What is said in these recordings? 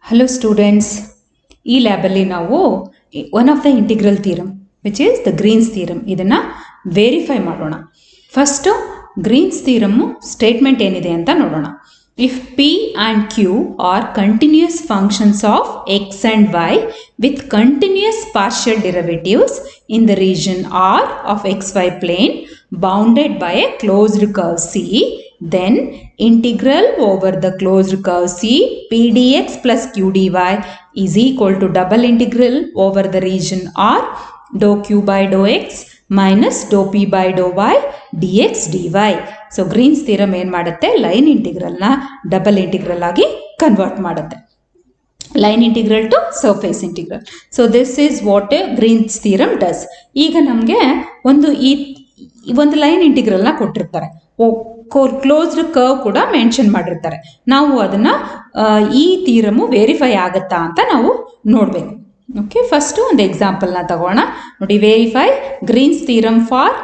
Hello students, ಈ ಲ್ಯಾಬಲ್ಲಿ ನಾವು one of the integral theorem which is the Green's theorem ಇದನ್ನು ವೆರಿಫೈ ಮಾಡೋಣ. ಫಸ್ಟು ಗ್ರೀನ್ಸ್ ಥಿಯರಮ್ಮು ಸ್ಟೇಟ್ಮೆಂಟ್ ಏನಿದೆ ಅಂತ ನೋಡೋಣ. If P and Q are continuous functions of X and Y with continuous partial derivatives in the region R of X Y plane bounded by a closed curve C, then integral over the closed curve C p dx plus q dy is equal to double integral over the region R dou q by dou x minus dou p by dou y dx dy. So Green's theorem ಏನು ಮಾಡುತ್ತೆ, line ಇಂಟಿಗ್ರಲ್ನ double integral ಆಗಿ convert ಮಾಡುತ್ತೆ. Line integral to surface integral. So this is what a Green's theorem does. ಈಗ ನಮಗೆ ಒಂದು line ಇಂಟಿಗ್ರಲ್ನ ಕೊಟ್ಟಿರ್ತಾರೆ, closed curve ಕೂಡ ಮೆನ್ಷನ್ ಮಾಡಿರ್ತಾರೆ. ನಾವು ಅದನ್ನು ಈ ಥಿಯರಮು ವೆರಿಫೈ ಆಗುತ್ತಾ ಅಂತ ನಾವು ನೋಡಬೇಕು. ಓಕೆ, ಫಸ್ಟು ಒಂದು ಎಕ್ಸಾಂಪಲ್ನ ತಗೋಣ. ನೋಡಿ, verify Green's theorem for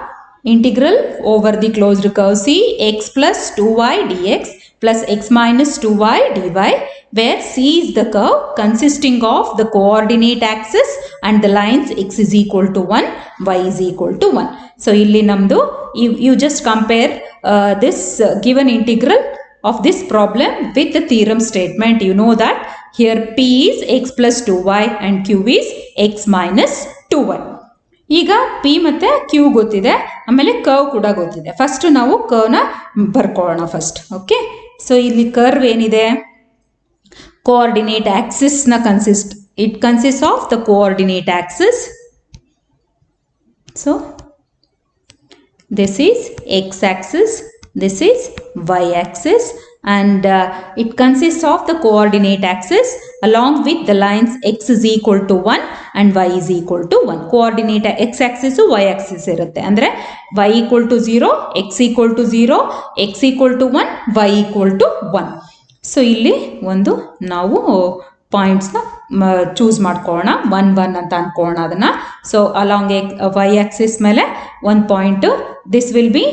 integral over the closed curve C X plus 2y dx plus x minus 2y dy, where C is the curve consisting of the coordinate axis and the lines x is equal to 1, y is equal to 1. So, illi namdu, you just compare this given integral of this problem with the theorem statement. You know that here P is x plus 2y and Q is x minus 2y. ಈಗ P ಮತ್ತು Q ಗೊತ್ತಿದೆ, ಆಮೇಲೆ curve ಕೂಡ ಗೊತ್ತಿದೆ. First ನಾವು ಕರ್ವ್ನ ಬರ್ಕೊಳ್ಳೋಣ first. Okay, so ಇಲ್ಲಿ ಕರ್ವ್ ಏನಿದೆ, ಕೋಆರ್ಡಿನೇಟ್ ಆಕ್ಸಿಸ್ನ it consist of the coordinate axis. So this is x axis, this is y axis, and it consists of the coordinate axis along with the lines x is equal to 1 and y is equal to 1. coordinate x axis y axis irutte, andre y equal to 0, x equal to 0, x equal to 1, y equal to 1. so ಇಲ್ಲಿ ಒಂದು ನಾವು ಪಾಯಿಂಟ್ಸ್ನ choose ಮಾಡ್ಕೊಳ್ಳೋಣ. 1 1 ಅಂತ ಅನ್ಕೊಳ್ಳೋಣ ಅದನ್ನು. So along Y Axis ಮೇಲೆ ಒಂದು point, this will be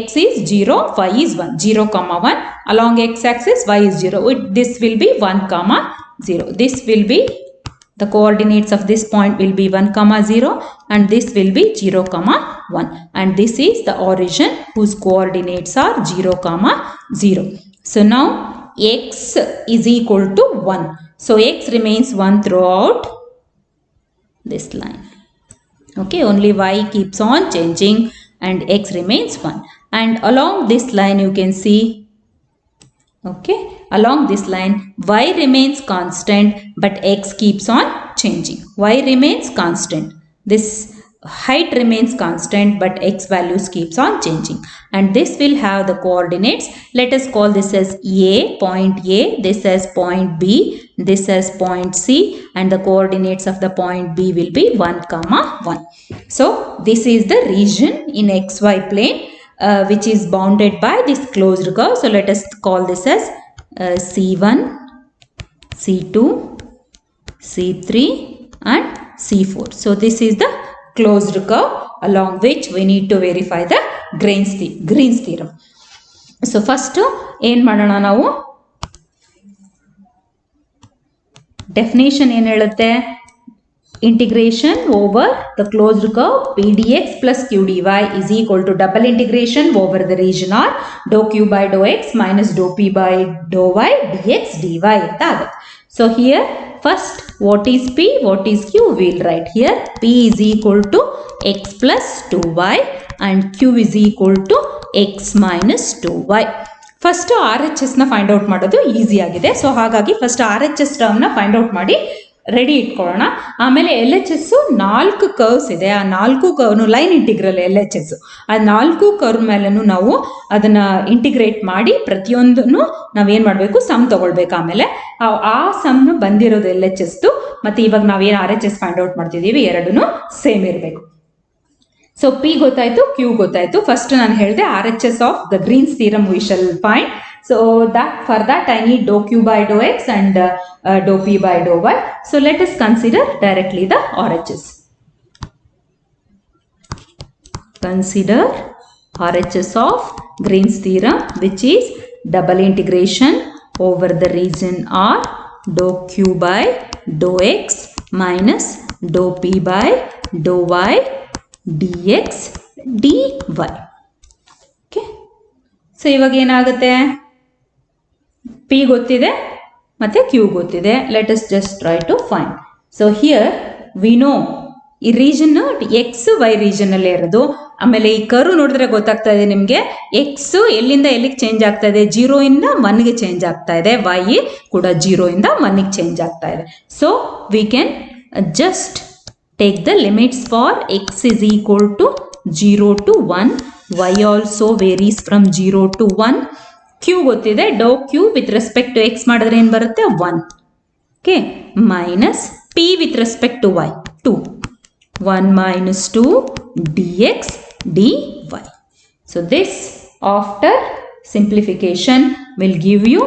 x is 0, y is 1, 0, 1. Along x axis y is 0, this will be 1, 0. This will be the coordinates of this point will be 1, 0, and this will be 0, 1. And this is the origin whose coordinates are 0, 0. So now x is equal to 1. So x remains 1 throughout this line. Okay, only y keeps on changing and x remains 1. And along this line you can see, okay, along this line y remains constant but x keeps on changing. Y remains constant, this height remains constant but x values keeps on changing, and this will have the coordinates. Let us call this as A, point A, this as point B, this as point C, and the coordinates of the point B will be 1, 1. So this is the region in xy plane which is bounded by this closed curve. So let us call this as C1, C2, C3 and C4. So this is the closed curve along which we need to verify the Green's theorem. So first ಏನು ಮಾಡೋಣ ನಾವು, definition ಏನು ಹೇಳುತ್ತೆ, integration over the closed curve p dx plus q dy is equal to double integration over the region R dou q by dou x minus dou p by dou y dx dy ಅಂತ ಆಗುತ್ತೆ. So here first what is p, what is q, we will write here p is equal to x plus 2y and q is equal to x minus 2y. First R H ಎಸ್ನ find out ಮಾಡೋದು easy ಆಗಿದೆ. So ಹಾಗಾಗಿ first R H S ಟರ್ಮ್ನ find out ಮಾಡಿ ready ಇಟ್ಕೊಳ್ಳೋಣ. ಆಮೇಲೆ L H S 4 curves ಇದೆ, ಆ 4 ಕರ್ವ್ನು line integral L H S, ಆ 4 ಕರ್ವ್ ಮೇಲೂ ನಾವು ಅದನ್ನು ಇಂಟಿಗ್ರೇಟ್ ಮಾಡಿ ಪ್ರತಿಯೊಂದನ್ನು ನಾವೇನು ಮಾಡಬೇಕು, ಸಮ್ ತೊಗೊಳ್ಬೇಕು. ಆಮೇಲೆ ಆ ಸಮ್ನು ಬಂದಿರೋದು ಎಲ್ ಎಚ್ ಎಸ್ದು ಮತ್ತು ಇವಾಗ ನಾವೇನು R H S find out ಮಾಡ್ತಿದ್ದೀವಿ ಎರಡೂ ಸೇಮ್ ಇರಬೇಕು. ಸೊ ಪಿ ಗೊತ್ತಾಯಿತು, ಕ್ಯೂ ಗೊತ್ತಾಯಿತು. ಫಸ್ಟ್ ನಾನು ಹೇಳಿದೆ R H S of the Green's theorem we shall find. So for that I need dou q by dou x and dou p by dou y. So let us consider directly the RHS. Consider RHS of Green's theorem, which is double integration over the region R dou q by dou x minus dou p by dou y dx dy. Okay, so ಇವಾಗ ಏನಾಗುತ್ತೆ, p ಗೊತ್ತಿದೆ ಮತ್ತು q ಗೊತ್ತಿದೆ. Let us just try to find. So here we know ಈ region X Y ರೀಜನಲ್ಲೇ ಇರೋದು. ಆಮೇಲೆ ಈ ಕರು ನೋಡಿದ್ರೆ ಗೊತ್ತಾಗ್ತಾ ಇದೆ ನಿಮಗೆ, ಎಕ್ಸ್ ಎಲ್ಲಿಂದ ಎಲ್ಲಿಗೆ ಚೇಂಜ್ ಆಗ್ತಾ ಇದೆ, 0 ಇಂದ 1ಗೆ ಚೇಂಜ್ ಆಗ್ತಾ ಇದೆ, ವೈ ಕೂಡ 0 ಇಂದ 1ಗೆ ಚೇಂಜ್ ಆಗ್ತಾ ಇದೆ. So we can just take the limits for x is equal to 0 to 1, Y also varies from 0 to 1. Q ಗೊತ್ತಿದೆ, ಡೋ q with respect to x ಮಾಡಿದ್ರೆ ಏನು ಬರುತ್ತೆ 1. Okay, minus p with respect to y 2. 1 minus 2 dx dy. So this after simplification will give you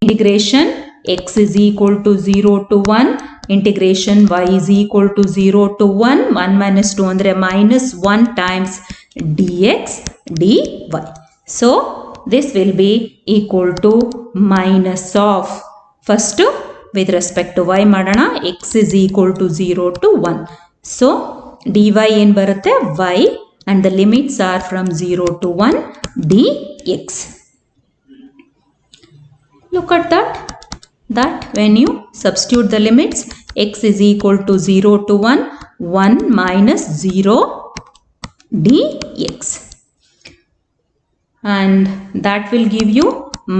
integration x is equal to 0 to 1, integration y is equal to 0 to 1, 1 minus 2 andre minus 1 times dx dy. So this will be equal to minus of, first with respect to y madana, x is equal to 0 to 1. So dy ಏನು ಬರುತ್ತೆ y and the limits are from 0 to 1 dx. Look at that when you substitute the limits, x is equal to 0 to 1, 1 minus 0 dx, and that will give you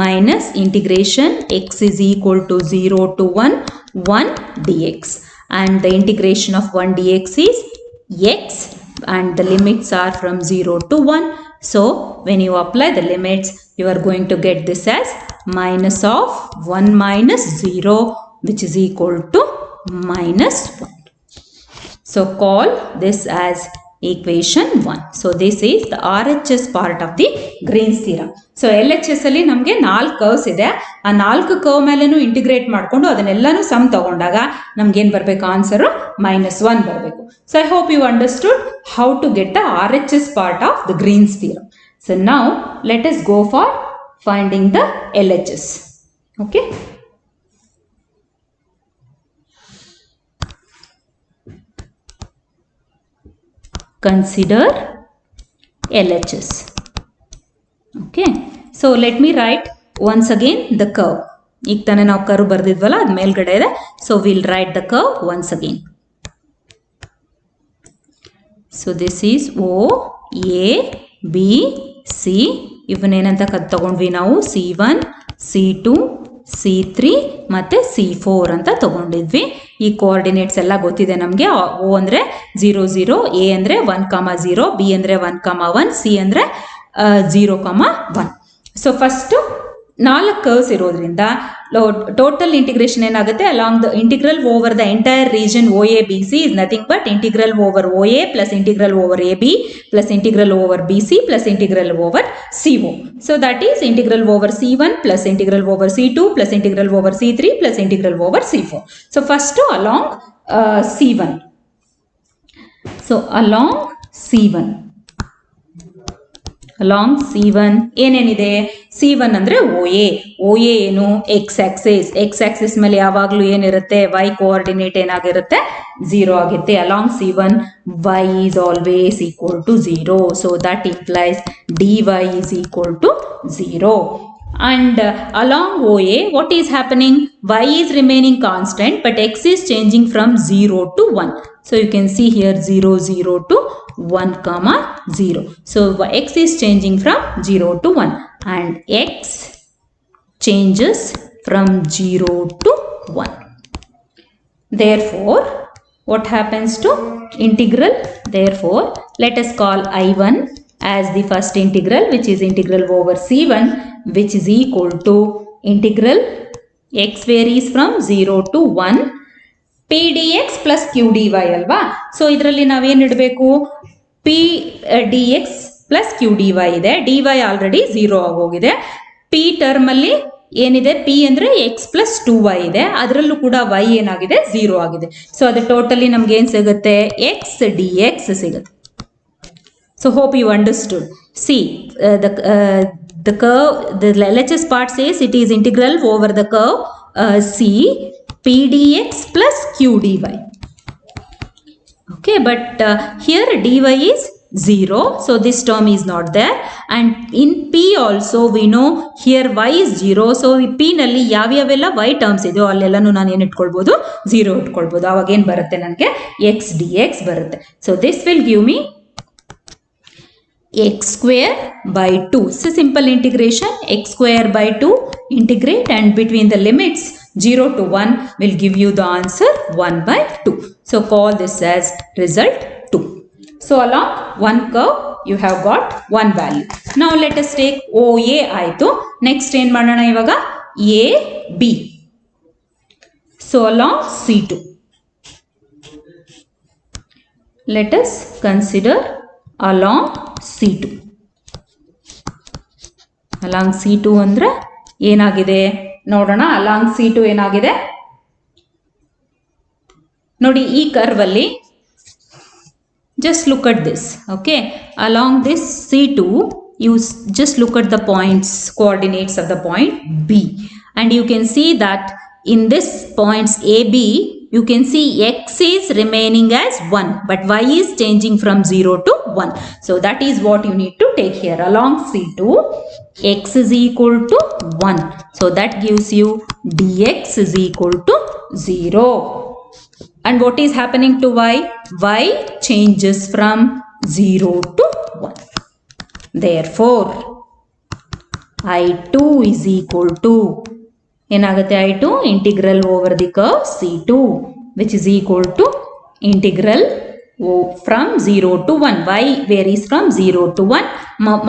minus integration x is equal to 0 to 1 dx, and the integration of 1 dx is x and the limits are from 0 to 1. So when you apply the limits, you are going to get this as minus of 1 minus 0, which is equal to minus 1. So call this as equation 1. So this is the RHS part of the Green's theorem. So LHS ಅಲ್ಲಿ ನಮಗೆ 4 curves ಇದೆ. ಆ 4 curve ಮೇಲೆನೂ integrate ಮಾಡಿಕೊಂಡು ಅದನ್ನೆಲ್ಲನೂ some ತಗೊಂಡಾಗ ನಮ್ಗೇನು ಬರಬೇಕು, answer -1 ಬರಬೇಕು. So I hope you understood how to get the RHS part of the Green's theorem. So now let us go for finding the LHS. Okay. Consider LHS. Okay, so let me write once again the curve. ಈಗ ತಾನೇ ನಾವು curve ಬರೆದಿದ್ವಲ್ಲ, ಅದು ಮೇಲ್ಗಡೆ ಇದೆ. So we'll write the curve once again. So this is O, A, B, C. ಇವನ್ನೇನಂತ ತಗೊಂಡ್ವಿ ನಾವು, C1, C2, C3 ಮತ್ತು C4 ಅಂತ ತಗೊಂಡಿದ್ವಿ. ಈ ಕೋಆರ್ಡಿನೇಟ್ಸ್ ಎಲ್ಲ ಗೊತ್ತಿದೆ ನಮಗೆ. O ಅಂದರೆ 0 0, A ಅಂದರೆ 1, 0, B ಅಂದರೆ 1, 1, C ಅಂದರೆ 0, 1. ಸೊ ಫಸ್ಟು 4 ಕರ್ವ್ಸ್ ಇರೋದ್ರಿಂದ ಟೋಟಲ್ ಇಂಟಿಗ್ರೇಷನ್ ಏನಾಗುತ್ತೆ, along the integral over the entire region OABC is nothing but integral over OA plus integral over AB plus integral over BC plus integral over CO. So that is integral over C1 plus integral over C2 plus integral over C3 plus integral over C4. So first along C1. So along C1 ಏನೇನಿದೆ, C1 ಅಂದರೆ OA ಏನು, X Axis ಮೇಲೆ ಯಾವಾಗಲೂ ಏನಿರುತ್ತೆ, y coordinate ಏನಾಗಿರುತ್ತೆ 0 ಆಗುತ್ತೆ. Along C1 y is always equal to 0, so that implies dy is equal to 0. And along OA, what is happening, y is remaining constant but x is changing from 0 to 1. So you can see here 0 0 to 1, 0. So x is changing from 0 to 1 and x changes from 0 to 1. Therefore, what happens to integral? Therefore, let us call I1 as the first integral, which is integral over C1, which is equal to integral x varies from 0 to 1 p dx plus q dy ಅಲ್ವಾ. So ಇದರಲ್ಲಿ ನಾವೇನು ಇಡಬೇಕು, p dx plus q dy ಇದೆ. dy already 0 ಆಗೋಗಿದೆ. p ಟರ್ಮಲ್ಲಿ ಏನಿದೆ, p ಅಂದರೆ x plus 2y ಇದೆ, ಅದರಲ್ಲೂ ಕೂಡ y ಏನಾಗಿದೆ 0 ಆಗಿದೆ. ಸೊ ಅದು ಟೋಟಲಿ ನಮ್ಗೆ ಏನು ಸಿಗುತ್ತೆ, x dx ಸಿಗುತ್ತೆ. So hope you understood. See, the curve, the LHS part says it is integral over the curve see p dx plus q dy. Okay, but here dy is 0, so this term is not there, and in p also we know here y is 0, so p ನಲ್ಲಿ ಯಾವ್ಯಾವೆಲ್ಲ y terms ಇದೆಯೋ ಅಲ್ಲೆಲ್ಲನೂ ನಾನು ಏನು ಇಟ್ಕೊಳ್ಬೋದು 0 ಇಟ್ಕೊಳ್ಬೋದು. ಅವಾಗ ಏನು ಬರುತ್ತೆ ನನಗೆ x dx ಬರುತ್ತೆ. So this will give me x square by 2. It's a simple integration. X square by 2 integrate, and between the limits 0 to 1 will give you the answer 1 by 2. So call this as result 2. So along one curve you have got one value. Now let us take OA ಆಯಿತು. Next ಏನು ಮಾಡೋಣ ಇವಾಗ AB. So along C2. Let us consider along C2. along C2 ಅಂದ್ರೆ ಏನಾಗಿದೆ ನೋಡೋಣ. along C2 ಏನಾಗಿದೆ ನೋಡಿ, ಈ ಕರ್ವ್ ಅಲ್ಲಿ just look at this. Okay, along this C2 you just look at the points, coordinates of the point B, and you can see that in this points AB you can see x is remaining as 1, but y is changing from 0 to 1. So that is what you need to take here. Along C2 x is equal to 1, so that gives you dx is equal to 0. And what is happening to y? Y changes from 0 to 1. Therefore, I2 is equal to, ಏನಾಗುತ್ತೆ I2? Integral over the curve C2, which is equal to integral from 0 to 1. Y varies from 0 to 1.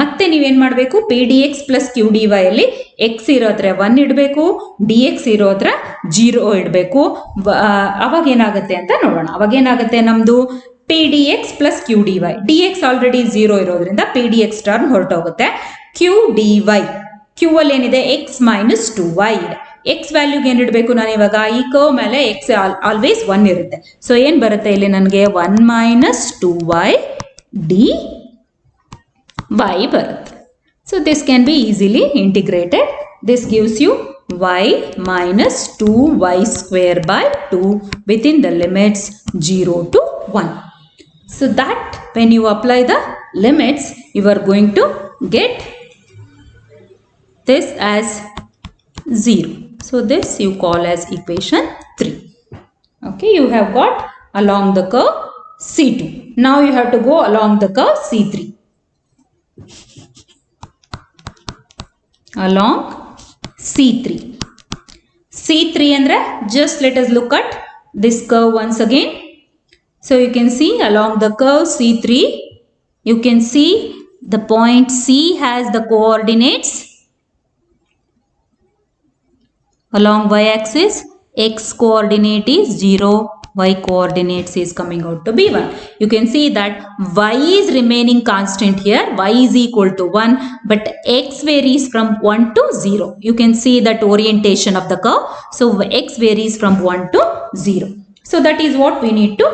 ಮತ್ತೆ ನೀವೇನು ಮಾಡಬೇಕು, P D X plus Q D Y ಅಲ್ಲಿ X ಇರೋದ್ರೆ 1 ಇಡಬೇಕು, D X ಇರೋದ್ರೆ 0 ಇಡಬೇಕು. ಅವಾಗ ಏನಾಗುತ್ತೆ ಅಂತ ನೋಡೋಣ. ಅವಾಗ ಏನಾಗುತ್ತೆ ನಮ್ಮದು p D X plus Q D y. D x already 0 ಇರೋದ್ರಿಂದ ಪಿ ಡಿ ಎಕ್ಸ್ ಟರ್ಮ್ ಹೊರಟೋಗುತ್ತೆ. ಕ್ಯೂ ಡಿ ವೈ, ಕ್ಯೂ ಅಲ್ಲಿ ಏನಿದೆ ಎಕ್ಸ್ ಮೈನಸ್ 2y ಇದೆ. ಎಕ್ಸ್ ವ್ಯಾಲ್ಯೂಗೆ ಏನು ಇಡಬೇಕು ನಾನು ಇವಾಗ, ಈ ಕರ್ವ್ ಮೇಲೆ ಎಕ್ಸ್ ಆಲ್ವೇಸ್ 1 ಇರುತ್ತೆ. ಸೊ ಏನು ಬರುತ್ತೆ ಇಲ್ಲಿ ನನಗೆ 1 ಮೈನಸ್ 2y dy ಬರುತ್ತೆ. So this can be easily integrated. This gives you y minus 2y square by 2 within the limits 0 to 1. So that when you apply the limits, you are going to get this as 0. So this you call as equation 3. Okay, you have got along the curve C2. Now you have to go along the curve C3. Along C3. C3 andre just let us look at this curve once again. So you can see along the curve C3, you can see the point C has the coordinates along y-axis. X coordinate is 0, y coordinates is coming out to be 1. You can see that y is remaining constant here, y is equal to 1, but x varies from 1 to 0. You can see that orientation of the curve. So x varies from 1 to 0. So that is what we need to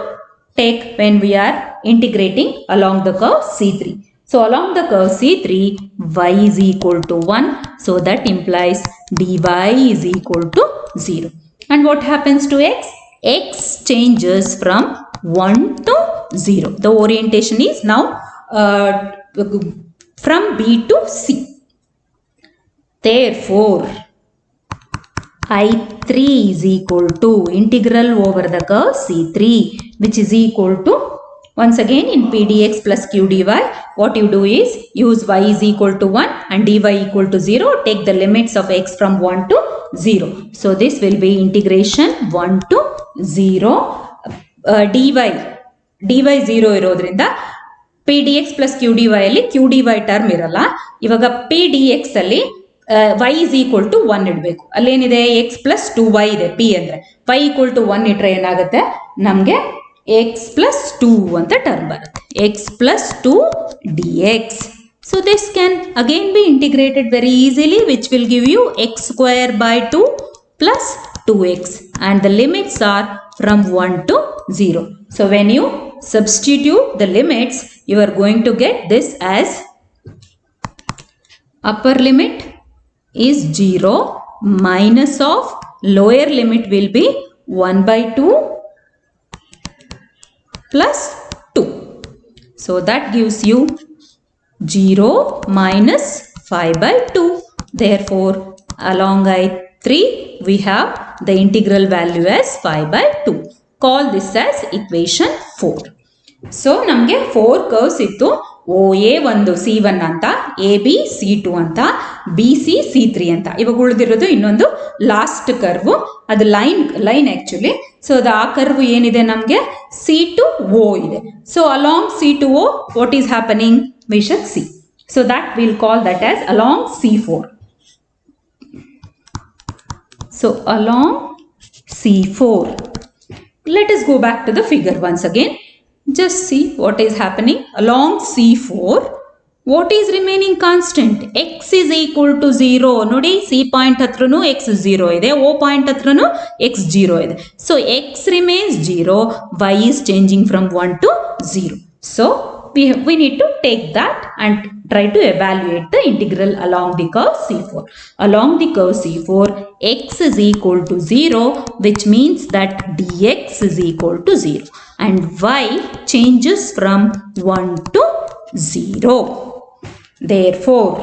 take when we are integrating along the curve C3. So along the curve C3, y is equal to 1. So that implies dy is equal to 0. And what happens to x? X changes from 1 to 0. The orientation is now from B to C. Therefore, I3 is equal to integral over the curve C3, which is equal to, once again in P dx plus Q dy, what you do is use y is equal to 1 and dy equal to 0. Take the limits of x from 1 to 0. So this will be integration 1 to 0. dy 0 ಇರೋದ್ರಿಂದ P D X plus Q D Y ಅಲ್ಲಿ Q D Y term ಇರಲ್ಲ. ಇವಾಗ P D X ಅಲ್ಲಿ y is equal to 1 ಇಡಬೇಕು. ಅಲ್ಲೇನಿದೆ x plus 2y ಇದೆ p ಅಂದರೆ. y equal to 1 ಇಟ್ರೆ ಏನಾಗುತ್ತೆ ನಮಗೆ x plus 2 ಅಂತ ಟರ್ಮ್ ಬರುತ್ತೆ. x plus 2 dx. So this can again be integrated very easily, which will give you x square by 2 plus 2x, and the limits are from 1 to 0. So when you substitute the limits, you are going to get this as upper limit is 0 minus of lower limit will be 1 by 2 plus 2. So that gives you 0 minus 5 by 2. Therefore, along I3, we have the integral value as 5 by 2. Call this as equation 4. So, ನಮಗೆ 4 curves ಇತ್ತು. OA ಒಂದು C1 ಅಂತ, AB C2 ಅಂತ, BC C3 ಅಂತ. ಇವಾಗ ಉಳಿದಿರೋದು ಇನ್ನೊಂದು last curve. ಅದು ಲೈನ್ ಆಕ್ಚುಲಿ. ಸೊ ಅದು ಆ ಕರ್ವ್ ಏನಿದೆ ನಮಗೆ C to O ಇದೆ. So along C to O, what is happening? We shall see. So that we'll call that as along C4. So along C4. Let us go back to the figure once again. Just see what is happening. Along C4, what is remaining constant? X is equal to 0. Nodi, C point hatranu X 0 ide. O point hatranu X 0 ide. So X remains 0. Y is changing from 1 to 0. So we need to take that and try to evaluate the integral along the curve C4. Along the curve C4, X is equal to 0, which means that dx is equal to 0. And y changes from 1 to 0. Therefore,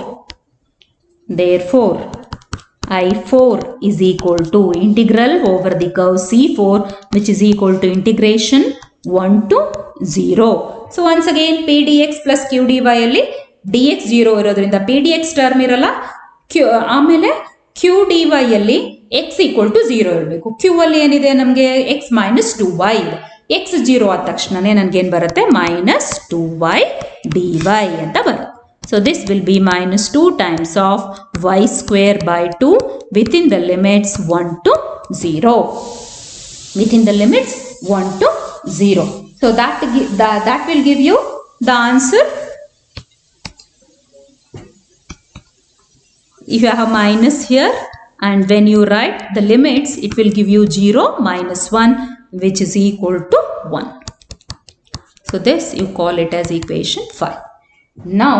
I4 is equal to integral over the curve C4, which is equal to integration 1 to 0. So once again, p dx plus q dy ಅಲ್ಲಿ dx 0 ಇರೋದ್ರಿಂದ p dx term ಇರಲ್ಲ. ಆಮೇಲೆ q dy ಅಲ್ಲಿ x equal to 0 ಇರಬೇಕು. q ಅಲ್ಲಿ ಏನಿದೆ ನಮಗೆ x minus 2y ಇದೆ. x 0 ಆದ ತಕ್ಷಣನೇ ನನಗೇನು ಬರುತ್ತೆ? minus 2y dy ಅಂತ ಬರುತ್ತೆ. So this will be minus 2 times of y square by 2 within the limits 1 to 0. Within the limits 1 to 0. So that will give you the answer. If you have minus here and when you write the limits, it will give you 0 minus 1, which is equal to 1. So this you call it as equation 5. Now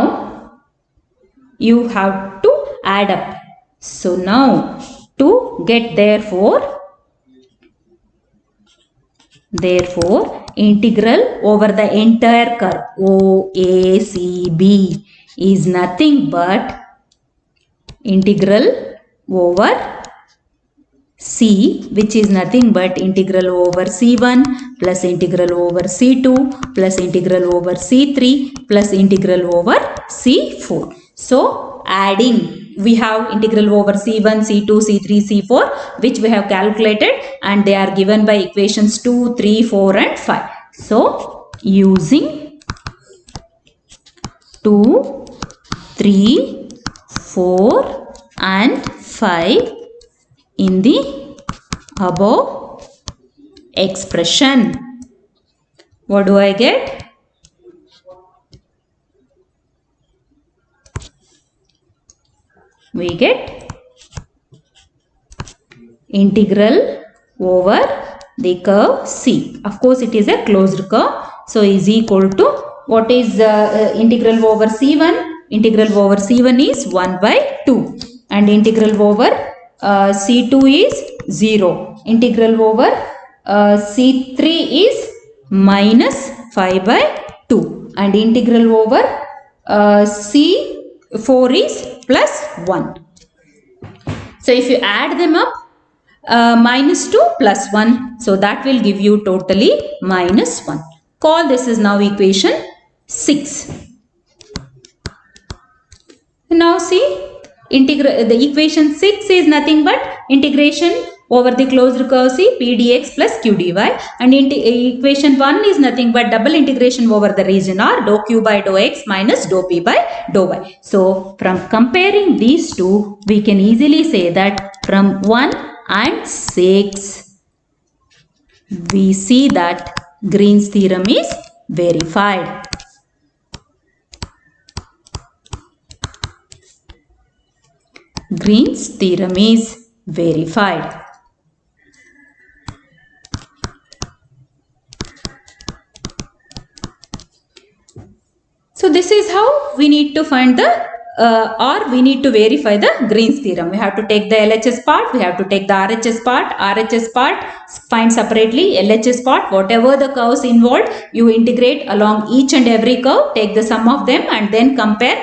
you have to add up. So now to get therefore integral over the entire curve OACB is nothing but integral over C, which is nothing but integral over C1 plus integral over C2 plus integral over C3 plus integral over C4. So adding, we have integral over C1, C2, C3, C4, which we have calculated, and they are given by equations 2, 3, 4 and 5. So using 2, 3, 4 and 5 in the above expression, what do I get? We get integral over the curve C. Of course, it is a closed curve. So is equal to, what is integral over C1? Integral over C1 is 1 by 2. And integral over C2 is 0. Integral over C3 is minus 5 by 2. And integral over C4 is plus 1. So if you add them up, minus 2 plus 1. So that will give you totally minus 1. Call this is now equation 6. Now see, the equation 6 is nothing but integration over the closed curve C p dx plus q dy, and equation 1 is nothing but double integration over the region R dou q by dou x minus dou p by dou y. So from comparing these two, we can easily say that from 1 and 6 we see that Green's theorem is verified. Green's theorem is verified. So this is how we need to find the or we need to verify the Green's theorem. We have to take the LHS part, we have to take the RHS part. RHS part find separately, LHS part, whatever the curves involved, you integrate along each and every curve, take the sum of them and then compare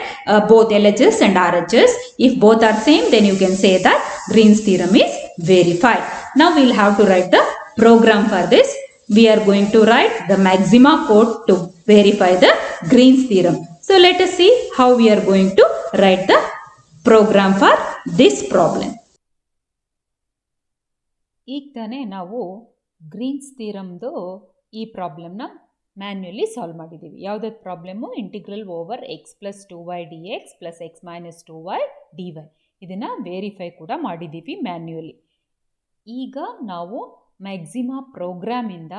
both LHS and RHS. If both are same, then you can say that Green's theorem is verified. Now we'll have to write the program for this. We are going to write the maxima code to verify the Green's theorem. So let us see how we are going to write the program for this problem. ಈಗ ತಾನೇ ನಾವು Green's ಥಿಯರಮ್ದು ಈ ಪ್ರಾಬ್ಲಮ್ನ manually solve ಮಾಡಿದ್ದೀವಿ. ಯಾವುದಾದ್ರು problem integral over X plus 2y dx plus X minus 2y dy. ಇದನ್ನು verify ಕೂಡ ಮಾಡಿದ್ದೀವಿ manually. ಈಗ ನಾವು ಮ್ಯಾಕ್ಸಿಮಾ ಪ್ರೋಗ್ರಾಮಿಂದ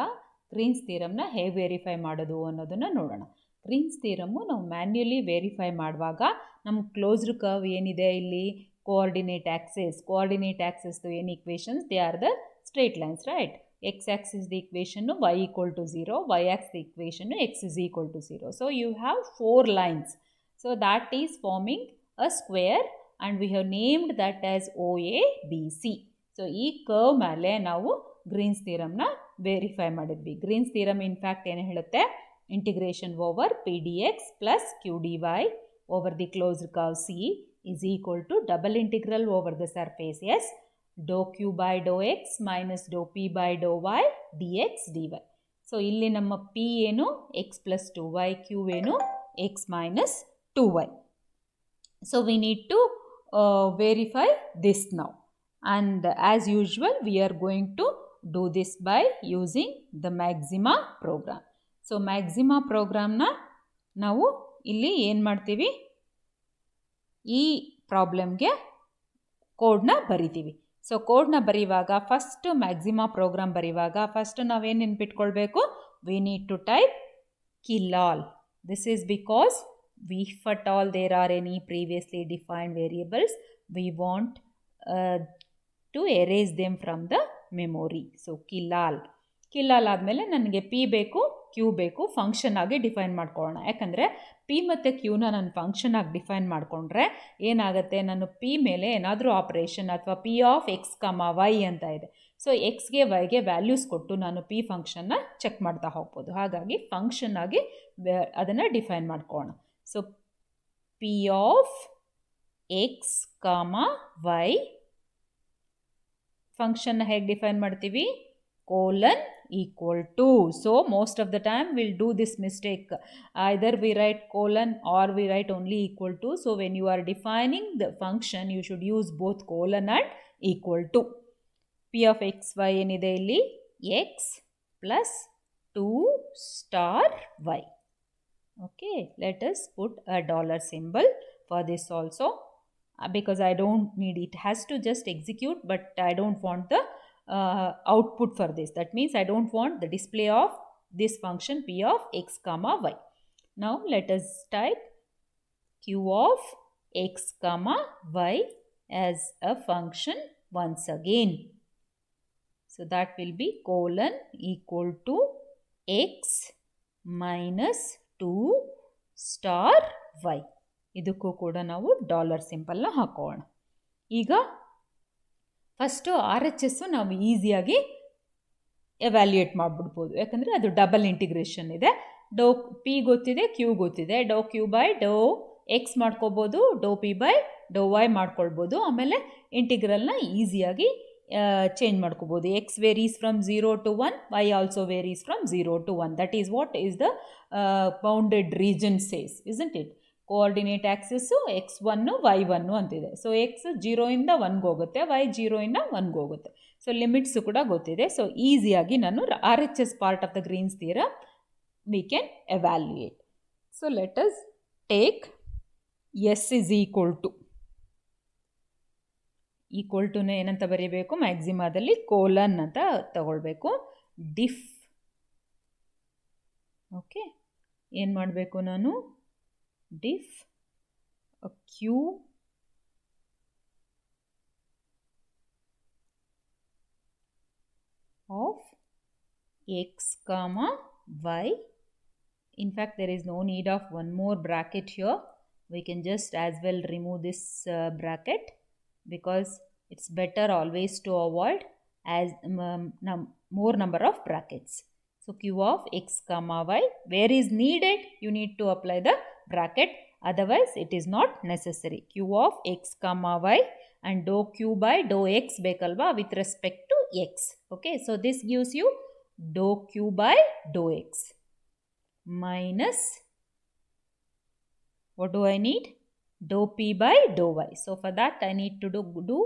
ಗ್ರೀನ್ಸ್ ಥಿಯರಮ್ನ ಹೇಗೆ ವೆರಿಫೈ ಮಾಡೋದು ಅನ್ನೋದನ್ನು ನೋಡೋಣ. ಗ್ರೀನ್ಸ್ ಥಿಯರಮ್ಮು ನಾವು ಮ್ಯಾನ್ಯುಯಲಿ ವೆರಿಫೈ ಮಾಡುವಾಗ ನಮ್ಮ ಕ್ಲೋಸ್ಡ್ ಕರ್ವ್ ಏನಿದೆ ಇಲ್ಲಿ ಕೋಆರ್ಡಿನೇಟ್ ಆ್ಯಕ್ಸಿಸ್ದು ಏನು equations, they are the straight lines, right? X axis the equation y equal to 0, y axis the equation x is equal to 0. So you have 4 lines. So that is forming a square and we have named that as OABC. So ಈ curve ಮೇಲೆ ನಾವು Green's ಥಿಯರಮ್ನ verify ಮಾಡಿದ್ವಿ. Green's theorem in fact ಏನು ಹೇಳುತ್ತೆ? Integration over P D X plus Q D Y over the closed curve C is equal to double integral over the surface S dou q by dou x minus dou p by dou y dx dy. So ಇಲ್ಲಿ ನಮ್ಮ p ಏನು x plus 2y, q ಏನು x minus 2y. So we need to verify this now, and as usual we are going to do this by using the maxima program. So maxima programನ ನಾವು ಇಲ್ಲಿ ಏನು ಮಾಡ್ತೀವಿ? ಈ ಪ್ರಾಬ್ಲಮ್ಗೆ ಕೋಡ್ನ ಬರಿತೀವಿ. So ಕೋಡ್ನ ಬರೆಯುವಾಗ ಫಸ್ಟ್ ಮ್ಯಾಕ್ಸಿಮಾ ಪ್ರೋಗ್ರಾಮ್ ಬರೆಯುವಾಗ ಫಸ್ಟ್ ನಾವೇನು ನೆನ್ಪಿಟ್ಕೊಳ್ಬೇಕು? We need to type kill all. This is because if at all there are any previously defined variables we want to erase them from the memory. So kill all ಆದಮೇಲೆ ನನಗೆ P ಬೇಕು, Q ಬೇಕು, function ಆಗಿ define ಮಾಡ್ಕೊಳ್ಳೋಣ. ಯಾಕಂದರೆ P ಮತ್ತು ಕ್ಯೂನ ನಾನು function ಆಗಿ ಡಿಫೈನ್ ಮಾಡಿಕೊಂಡ್ರೆ ಏನಾಗುತ್ತೆ, ನಾನು ಪಿ ಮೇಲೆ ಏನಾದರೂ ಆಪ್ರೇಷನ್ ಅಥವಾ ಪಿ ಆಫ್ ಎಕ್ಸ್ ಕಮ ವೈ ಅಂತ ಇದೆ. ಸೊ ಎಕ್ಸ್ಗೆ ವೈಗೆ ವ್ಯಾಲ್ಯೂಸ್ ಕೊಟ್ಟು ನಾನು ಪಿ ಫಂಕ್ಷನ್ನ ಚೆಕ್ ಮಾಡ್ತಾ ಹೋಗ್ಬೋದು. ಹಾಗಾಗಿ ಫಂಕ್ಷನ್ ಆಗಿ ಅದನ್ನು ಡಿಫೈನ್ ಮಾಡ್ಕೊಳ್ಳೋಣ. ಸೊ ಪಿ ಆಫ್ ಎಕ್ಸ್ ಕಮ ವೈ ಫಂಕ್ಷನ್ನ ಹೇಗೆ ಡಿಫೈನ್ ಮಾಡ್ತೀವಿ? colon equal to. So most of the time we'll do this mistake. Either we write colon or we write only equal to. So when you are defining the function, you should use both colon and equal to. P of x y ಏನಿದೆ ಇಲ್ಲಿ x plus 2 star y. Okay, let us put a dollar symbol for this also, because I don't need it. Has to just execute, but I don't want the output for this. That means I don't want the display of this function p of x comma y. Now let us type q of x comma y as a function once again. So that will be colon equal to x minus 2 star y. ಇದಕ್ಕೂ ಕೂಡ ನಾವು dollar ಸಿಂಪಲ್ನ ಹಾಕೋಣ. ಈಗ first R H S ನಾವು ಈಸಿಯಾಗಿ evaluate ಮಾಡಿಬಿಡ್ಬೋದು. ಯಾಕಂದರೆ ಅದು double integration ಇದೆ. ಡೋ ಪಿ ಗೊತ್ತಿದೆ, ಕ್ಯೂ ಗೊತ್ತಿದೆ. ಡೋ ಕ್ಯೂ ಬೈ ಡೋ ಎಕ್ಸ್ ಮಾಡ್ಕೋಬೋದು, do P by do Y ಮಾಡ್ಕೊಳ್ಬೋದು. ಆಮೇಲೆ ಇಂಟಿಗ್ರಲ್ನ ಈಸಿಯಾಗಿ ಚೇಂಜ್ ಮಾಡ್ಕೋಬೋದು. X varies from 0 to 1, Y also varies from 0 to 1. That is what is the bounded region says, isn't it? Coordinate axis x1 y1 ಅಂತಿದೆ. So X 0ಇಂದ 1ಗೆ ಹೋಗುತ್ತೆ, Y 0ಇಂದ 1ಗೆ ಹೋಗುತ್ತೆ. So limits ಕೂಡ ಗೊತ್ತಿದೆ. ಸೊ ಈಸಿಯಾಗಿ ನಾನು R H S part of the Green's theorem we can evaluate. So let us take S is equal ಟುನ ಏನಂತ ಬರೀಬೇಕು? ಮ್ಯಾಕ್ಸಿಮಾದಲ್ಲಿ ಕೋಲನ್ ಅಂತ ತಗೊಳ್ಬೇಕು. ಡಿಫ್, ಓಕೆ, ಏನು ಮಾಡಬೇಕು ನಾನು? diff q of x comma y. In fact there is no need of one more bracket here. we can just as well remove this bracket, because it's better always to avoid as more number of brackets. So q of x comma y, where is needed you need to apply the bracket, otherwise it is not necessary. q of x comma y and dou q by dou x bekalva with respect to x. Okay, so this gives you dou q by dou x minus, what do I need? Dou p by dou y. So for that I need to do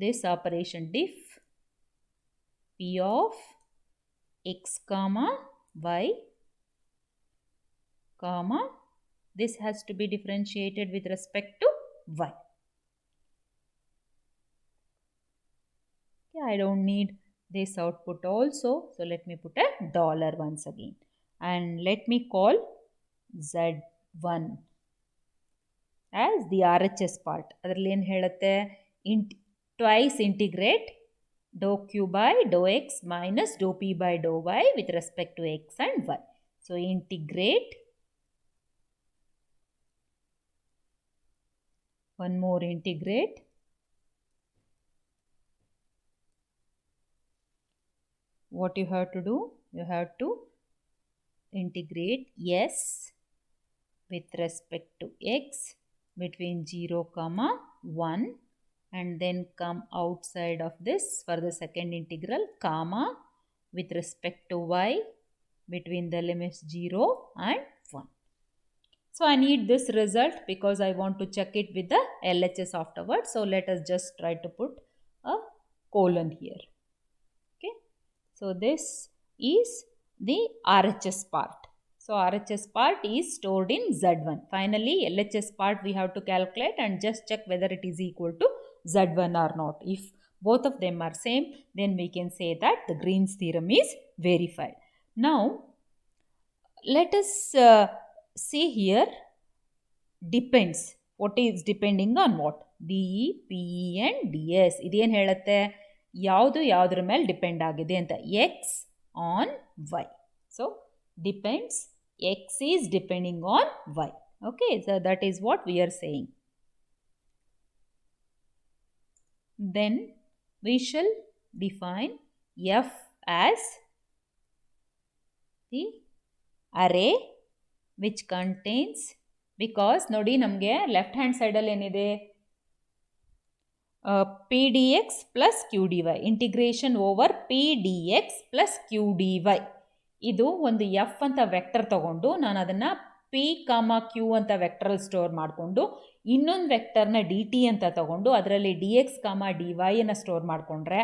this operation, diff p of x comma y comma, this has to be differentiated with respect to y. Okay, I don't need this output also, so let me put a dollar once again, and let me call z1 as the RHS part. ಅದರಲ್ಲಿ ಏನು ಹೇಳುತ್ತೆ, twice integrate dou q by dou x minus dou p by dou y with respect to x and y. So integrate, one more integrate, what you have to do, you have to integrate s with respect to x between 0 comma 1, and then come outside of this for the second integral, comma with respect to y between the limits 0 and 1. So I need this result because I want to check it with the LHS afterwards. So let us just try to put a colon here. Okay, so this is the RHS part. So RHS part is stored in Z1. Finally, LHS part we have to calculate and just check whether it is equal to Z1 or not. If both of them are same, then we can say that the Green's theorem is verified. Now, let us see here, depends. What is depending on what? DE, PE and DS. ಇದೇನು ಹೇಳುತ್ತೆ, ಯಾವುದು ಯಾವುದ್ರ ಮೇಲೆ depend ಆಗಿದೆ ಅಂತ, x on y. So depends, x is depending on y. Okay, so that is what we are saying. Then we shall define f as the array which contains, because ನೋಡಿ ನಮಗೆ left hand ಸೈಡಲ್ಲಿ ಏನಿದೆ, P D X plus Q D Y, integration over P D X plus Q D Y. ಇದು ಒಂದು F ಅಂತ vector ತಗೊಂಡು ನಾನು ಅದನ್ನು ಪಿ ಕಾಮ ಕ್ಯೂ ಅಂತ ವೆಕ್ಟರಲ್ಲಿ ಸ್ಟೋರ್ ಮಾಡಿಕೊಂಡು, ಇನ್ನೊಂದು ವೆಕ್ಟರ್ನ ಡಿ ಟಿ ಅಂತ ತಗೊಂಡು ಅದರಲ್ಲಿ ಡಿ ಎಕ್ಸ್ ಕಾಮ ಡಿ ವೈಯನ್ನು ಸ್ಟೋರ್ ಮಾಡಿಕೊಂಡ್ರೆ,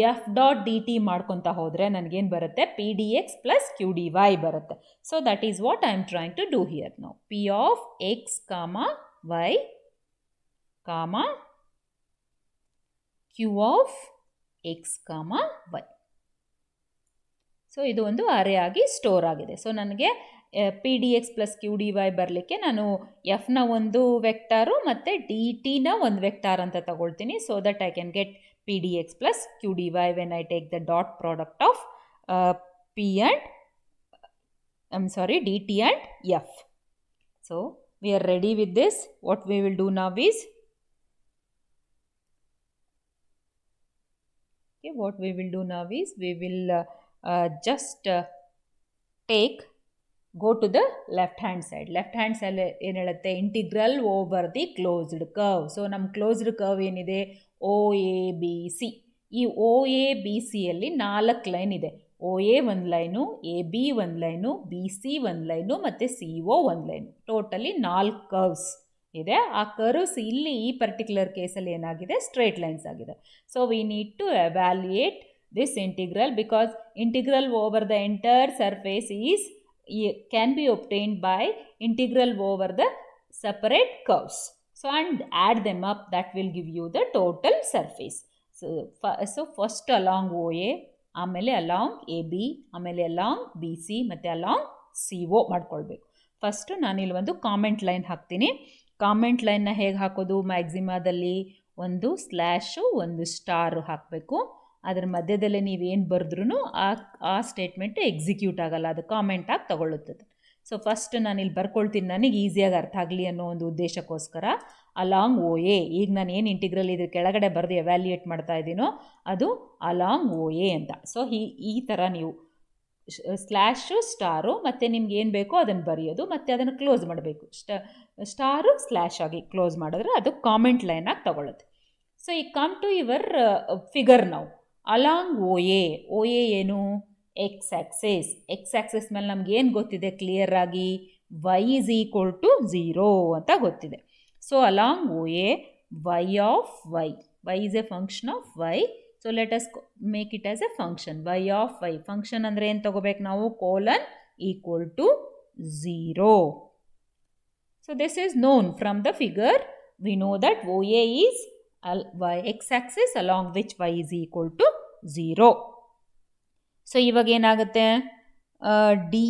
ಎಫ್ ಡಾಟ್ ಡಿ ಟಿ ಮಾಡ್ಕೊತಾ ಹೋದರೆ ನನಗೇನು ಬರುತ್ತೆ, P D X plus Q D Y ಬರುತ್ತೆ. So that is what I am trying to do here now. P of X comma y comma q of X comma y. So ಇದು ಒಂದು array ಆಗಿ store ಆಗಿದೆ. So ನನಗೆ p D X plus Q D y ಬರಲಿಕ್ಕೆ ನಾನು ಎಫ್ನ ಒಂದು ವೆಕ್ಟಾರು ಮತ್ತು D ಟಿನ ಒಂದು ವೆಕ್ಟಾರ್ ಅಂತ ತಗೊಳ್ತೀನಿ. So that I can get P D X plus Q D Y when I take the dot product of P and D T and F. So we are ready with this. What we will do now is, what we will do now is we will just go to the left hand side. Left hand side ಏನು ಹೇಳುತ್ತೆ, integral over the closed curve. So ನಮ್ಮ closed curve ಏನಿದೆ, O A B C. ಈ O A B ಸಿಯಲ್ಲಿ 4 line ಇದೆ. O A ಒಂದು line, A B ಒಂದು line, B C ಒಂದು ಲೈನು ಮತ್ತು ಸಿ ಒ ಒಂದು ಲೈನು. ಟೋಟಲಿ 4 ಕರ್ವ್ಸ್ ಇದೆ. ಆ ಕರ್ವ್ಸ್ ಇಲ್ಲಿ ಈ ಪರ್ಟಿಕ್ಯುಲರ್ ಕೇಸಲ್ಲಿ ಏನಾಗಿದೆ, ಸ್ಟ್ರೇಟ್ ಲೈನ್ಸ್ ಆಗಿದೆ. So we need to evaluate this integral, because integral over the entire surface is can be obtained by integral over the separate curves. So and add them up, that will give you the total surface. So first along OA, ಆಮೇಲೆ along A B, ಆಮೇಲೆ along B C ಮತ್ತು along C O ಮಾಡ್ಕೊಳ್ಬೇಕು. First ನಾನಿಲ್ಲಿ ಒಂದು comment line ಹಾಕ್ತೀನಿ. Comment ಲೈನ್ನ ಹೇಗೆ ಹಾಕೋದು, ಮ್ಯಾಕ್ಸಿಮಾದಲ್ಲಿ ಒಂದು ಸ್ಲ್ಯಾಶು ಒಂದು ಸ್ಟಾರು ಹಾಕಬೇಕು. ಅದರ ಮಧ್ಯದಲ್ಲೇ ನೀವೇನು ಬರೆದ್ರೂ ಆ ಸ್ಟೇಟ್ಮೆಂಟು ಎಕ್ಸಿಕ್ಯೂಟ್ ಆಗೋಲ್ಲ, ಅದು ಕಾಮೆಂಟಾಗಿ ತಗೊಳ್ಳುತ್ತದೆ. ಸೊ ಫಸ್ಟ್ ನಾನು ಇಲ್ಲಿ ಬರ್ಕೊಳ್ತೀನಿ, ನನಗೆ ಈಸಿಯಾಗಿ ಅರ್ಥ ಆಗಲಿ ಅನ್ನೋ ಒಂದು ಉದ್ದೇಶಕ್ಕೋಸ್ಕರ ಅಲಾಂಗ್ ಓ ಎ. ಈಗ ನಾನು ಏನು ಇಂಟಿಗ್ರಲ್ ಇದ್ರ ಕೆಳಗಡೆ ಬರೆದು ಎವ್ಯಾಲ್ಯೂಯೇಟ್ ಮಾಡ್ತಾ ಇದ್ದೀನೋ ಅದು ಅಲಾಂಗ್ ಓ ಎ ಅಂತ. ಸೊ ಈ ಥರ ನೀವು ಸ್ಲ್ಯಾಶು ಸ್ಟಾರು ಮತ್ತು ನಿಮ್ಗೆ ಏನು ಬೇಕೋ ಅದನ್ನು ಬರೆಯೋದು ಮತ್ತು ಅದನ್ನು ಕ್ಲೋಸ್ ಮಾಡಬೇಕು. ಸ್ಟಾರು ಸ್ಲ್ಯಾಶ್ ಆಗಿ ಕ್ಲೋಸ್ ಮಾಡಿದ್ರೆ ಅದು ಕಾಮೆಂಟ್ ಲೈನಾಗಿ ತಗೊಳುತ್ತೆ. ಸೊ ಈ ಕಮ್ ಟು ಯುವರ್ ಫಿಗರ್ ನಾವು ಅಲಾಂಗ್ ಓ ಎ ಏನು ಎಕ್ಸ್ ಆ್ಯಕ್ಸಿಸ್ ಮೇಲೆ ನಮ್ಗೆ ಏನು ಗೊತ್ತಿದೆ ಕ್ಲಿಯರ್ ಆಗಿ y ಈಸ್ ಈಕ್ವಲ್ ಟು 0 ಅಂತ ಗೊತ್ತಿದೆ. So along O A y of y is a function of y. So let us make it as a function y of y. Function ಅಂದರೆ ಏನು ತಗೋಬೇಕು ನಾವು, colon equal to 0. So this is known from the figure. We know that O A is x-axis along which y is equal to 0. So ಇವಾಗ ಏನಾಗುತ್ತೆ, D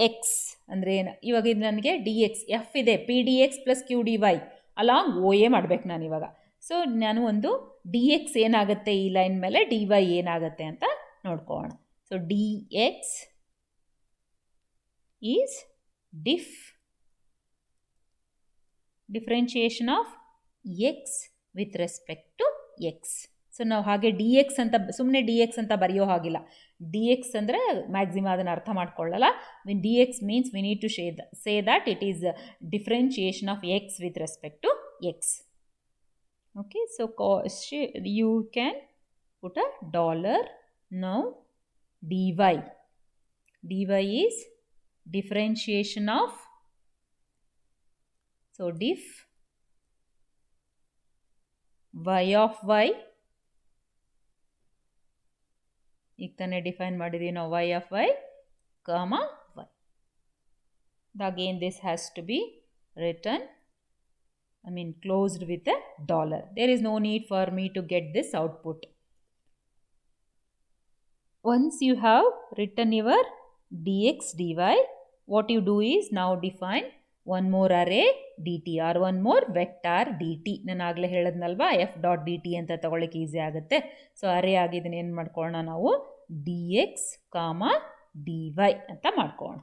X ಅಂದರೆ ಏನು, ಇವಾಗ ಇದು ನನಗೆ ಡಿ ಎಕ್ಸ್ ಎಫ್ ಇದೆ, P D X plus Q D Y along O A ಮಾಡಬೇಕು ನಾನು ಇವಾಗ. ಸೊ ನಾನು ಒಂದು ಡಿ ಎಕ್ಸ್ ಏನಾಗುತ್ತೆ ಈ ಲೈನ್ ಮೇಲೆ, ಡಿ ವೈ ಏನಾಗುತ್ತೆ ಅಂತ ನೋಡ್ಕೊಳ್ಳೋಣ. So D X is differentiation of X with respect to X. So ನಾವು ಹಾಗೆ ಡಿ ಎಕ್ಸ್ ಅಂತ ಸುಮ್ಮನೆ ಡಿ ಎಕ್ಸ್ ಅಂತ ಬರೆಯೋ ಹಾಗಿಲ್ಲ. ಡಿ ಎಕ್ಸ್ ಅಂದರೆ ಮ್ಯಾಕ್ಸಿಮಮ್ ಅದನ್ನು ಅರ್ಥ ಮಾಡ್ಕೊಳ್ಳಲ್ಲ. D x means we need to say that it is differentiation of X with respect to x. Okay, so you can put a dollar. Now d y is differentiation of, so diff y of y, ಈಗ ತಾನೇ define ಮಾಡಿದ್ದೀವಿ ನಾವು y of y, comma y. Again this has to be written, closed with a dollar. There is no need for me to get this output. Once you have written your dx dy, what you do is now define one more array dt or one more vector dt. ನಾನು ಆಗಲೇ ಹೇಳಿದ್ನಲ್ವಾ F dot D T ಅಂತ ತಗೊಳ್ಳಿಕ್ಕೆ easy ಆಗುತ್ತೆ. So ಅರೇ ಆಗಿದ್ದನ್ನು ಏನು ಮಾಡ್ಕೊಳ್ಳೋಣ ನಾವು, D x comma D Y ಅಂತ ಮಾಡ್ಕೊಳ್ಳೋಣ.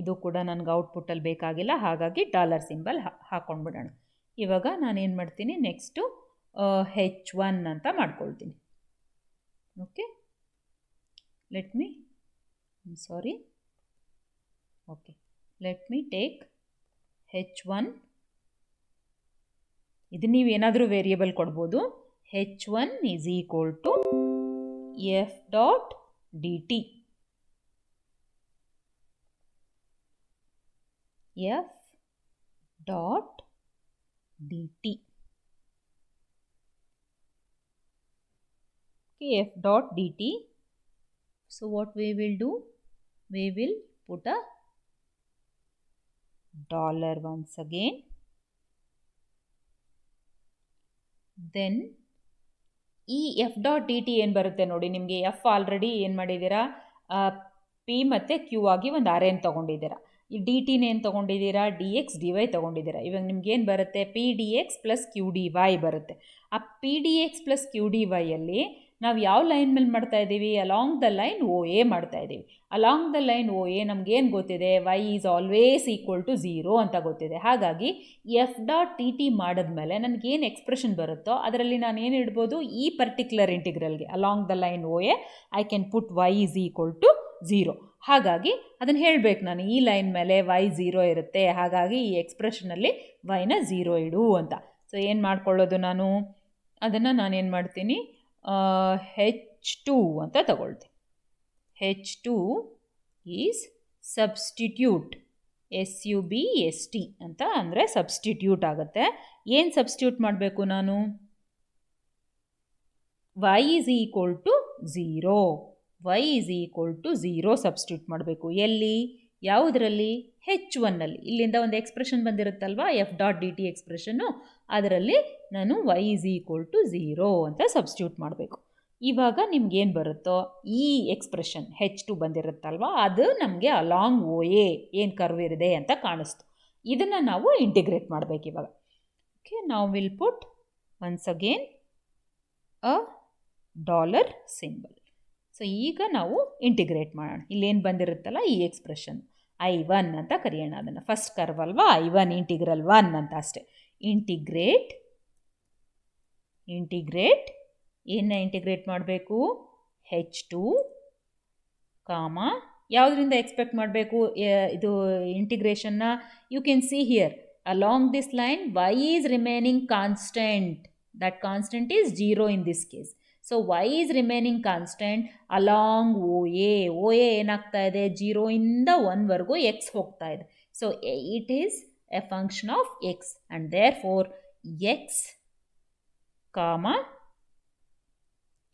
ಇದು ಕೂಡ ನನಗೆ ಔಟ್ಪುಟ್ಟಲ್ಲಿ ಬೇಕಾಗಿಲ್ಲ, ಹಾಗಾಗಿ ಡಾಲರ್ ಸಿಂಬಲ್ ಹಾಕ್ಕೊಂಡ್ಬಿಡೋಣ. ಇವಾಗ ನಾನೇನು ಮಾಡ್ತೀನಿ, ನೆಕ್ಸ್ಟು H1 ಅಂತ ಮಾಡ್ಕೊಳ್ತೀನಿ. Okay, let me take H1. ಇದು ನೀವು ಏನಾದರೂ ವೇರಿಯೇಬಲ್ ಕೊಡ್ಬೋದು. H1 is equal to F dot D T. F dot D T. F dot D T. So what we will do, we will put a dollar once again. Then ಈ F dot D T ಏನು ಬರುತ್ತೆ ನೋಡಿ, ನಿಮಗೆ F already ಏನು ಮಾಡಿದ್ದೀರಾ, P ಮತ್ತು Q ಆಗಿ ಒಂದು ಅರೇನ್ ತೊಗೊಂಡಿದ್ದೀರಾ. ಈ ಡಿ ಟಿನ ಏನು ತೊಗೊಂಡಿದ್ದೀರಾ, ಡಿ ಎಕ್ಸ್ ಡಿ ವೈ ತೊಗೊಂಡಿದ್ದೀರಾ. ಇವಾಗ ನಿಮ್ಗೇನು ಬರುತ್ತೆ, P D X plus Q D Y ಬರುತ್ತೆ. ಆ P D X plus Q D ವೈಯಲ್ಲಿ ನಾವು ಯಾವ ಲೈನ್ ಮೇಲೆ ಮಾಡ್ತಾ ಇದ್ದೀವಿ, along the line O A ಮಾಡ್ತಾ ಇದ್ದೀವಿ. Along the line O A ನಮಗೇನು ಗೊತ್ತಿದೆ, y is always equal to 0 ಅಂತ ಗೊತ್ತಿದೆ. ಹಾಗಾಗಿ ಎಫ್ ಡಾಟ್ ಟಿ ಟಿ ಮಾಡಿದ್ಮೇಲೆ ನನಗೇನು ಎಕ್ಸ್ಪ್ರೆಷನ್ ಬರುತ್ತೋ ಅದರಲ್ಲಿ ನಾನು ಏನು ಇಡ್ಬೋದು, ಈ ಪರ್ಟಿಕ್ಯುಲರ್ ಇಂಟಿಗ್ರಲ್ಗೆ along the line O A I can put y is equal to 0. ಹಾಗಾಗಿ ಅದನ್ನು ಹೇಳಬೇಕು ನಾನು, ಈ ಲೈನ್ ಮೇಲೆ y 0 ಇರುತ್ತೆ, ಹಾಗಾಗಿ ಈ ಎಕ್ಸ್ಪ್ರೆಷನಲ್ಲಿ y ನ 0 ಇಡು ಅಂತ. ಸೊ ಏನು ಮಾಡ್ಕೊಳ್ಳೋದು ನಾನು, ಅದನ್ನು ನಾನೇನು ಮಾಡ್ತೀನಿ, H2 ಅಂತ ತಗೊಳ್ತೀನಿ. H2 ಈಸ್ ಸಬ್ಸ್ಟಿಟ್ಯೂಟ್, SUBST ಅಂತ ಅಂದರೆ ಸಬ್ಸ್ಟಿಟ್ಯೂಟ್ ಆಗುತ್ತೆ. ಏನು ಸಬ್ಸ್ಟಿಟ್ಯೂಟ್ ಮಾಡಬೇಕು ನಾನು, y is equal to 0. y is equal to 0 substitute ಮಾಡಬೇಕು. ಎಲ್ಲಿ, ಯಾವುದರಲ್ಲಿ, H1ನಲ್ಲಿ. ಇಲ್ಲಿಂದ ಒಂದು ಎಕ್ಸ್ಪ್ರೆಷನ್ ಬಂದಿರುತ್ತಲ್ವಾ, ಎಫ್ ಡಾಟ್ ಡಿ ಟಿ ಎಕ್ಸ್ಪ್ರೆಷನ್ನು, ಅದರಲ್ಲಿ ನಾನು y ಈಸ್ ಈಕ್ವಲ್ ಟು 0 ಅಂತ ಸಬ್ಸ್ಟಿಟ್ಯೂಟ್ ಮಾಡಬೇಕು. ಇವಾಗ ನಿಮ್ಗೇನು ಬರುತ್ತೋ ಈ ಎಕ್ಸ್ಪ್ರೆಷನ್ H2 ಬಂದಿರುತ್ತಲ್ವ, ಅದು ನಮಗೆ ಅಲಾಂಗ್ ಓ ಎ ಏನು ಕರ್ವ್ ಇದೆ ಅಂತ ಕಾಣಿಸ್ತು. ಇದನ್ನು ನಾವು ಇಂಟಿಗ್ರೇಟ್ ಮಾಡಬೇಕು ಇವಾಗ. ಓಕೆ, ನಾವು will put once again a dollar symbol. So ಈಗ ನಾವು ಇಂಟಿಗ್ರೇಟ್ ಮಾಡೋಣ. ಇಲ್ಲೇನು ಬಂದಿರುತ್ತಲ್ಲ ಈ ಎಕ್ಸ್ಪ್ರೆಷನ್, I1 ಅಂತ ಕರೆಯೋಣ ಅದನ್ನು. ಫಸ್ಟ್ ಕರ್ವ್ ಅಲ್ವಾ, I1 ಇಂಟಿಗ್ರಲ್ 1 ಅಂತ ಅಷ್ಟೇ. ಇಂಟಿಗ್ರೇಟ್ ಏನ ಇಂಟಿಗ್ರೇಟ್ ಮಾಡಬೇಕು? H2 ಕಾಮ ಯಾವುದರಿಂದ ಎಕ್ಸ್ಪೆಕ್ಟ್ ಮಾಡಬೇಕು ಇದು ಇಂಟಿಗ್ರೇಷನ್ನ? You can see here along this line y is remaining constant. That constant is 0 in this case. So y is remaining constant along OA ಏನಾಗ್ತಾ ಇದೆ? 0 ಇಂದ 1ವರೆಗೂ x ಹೋಗ್ತಾ ಇದೆ. So it is a function of x and therefore x comma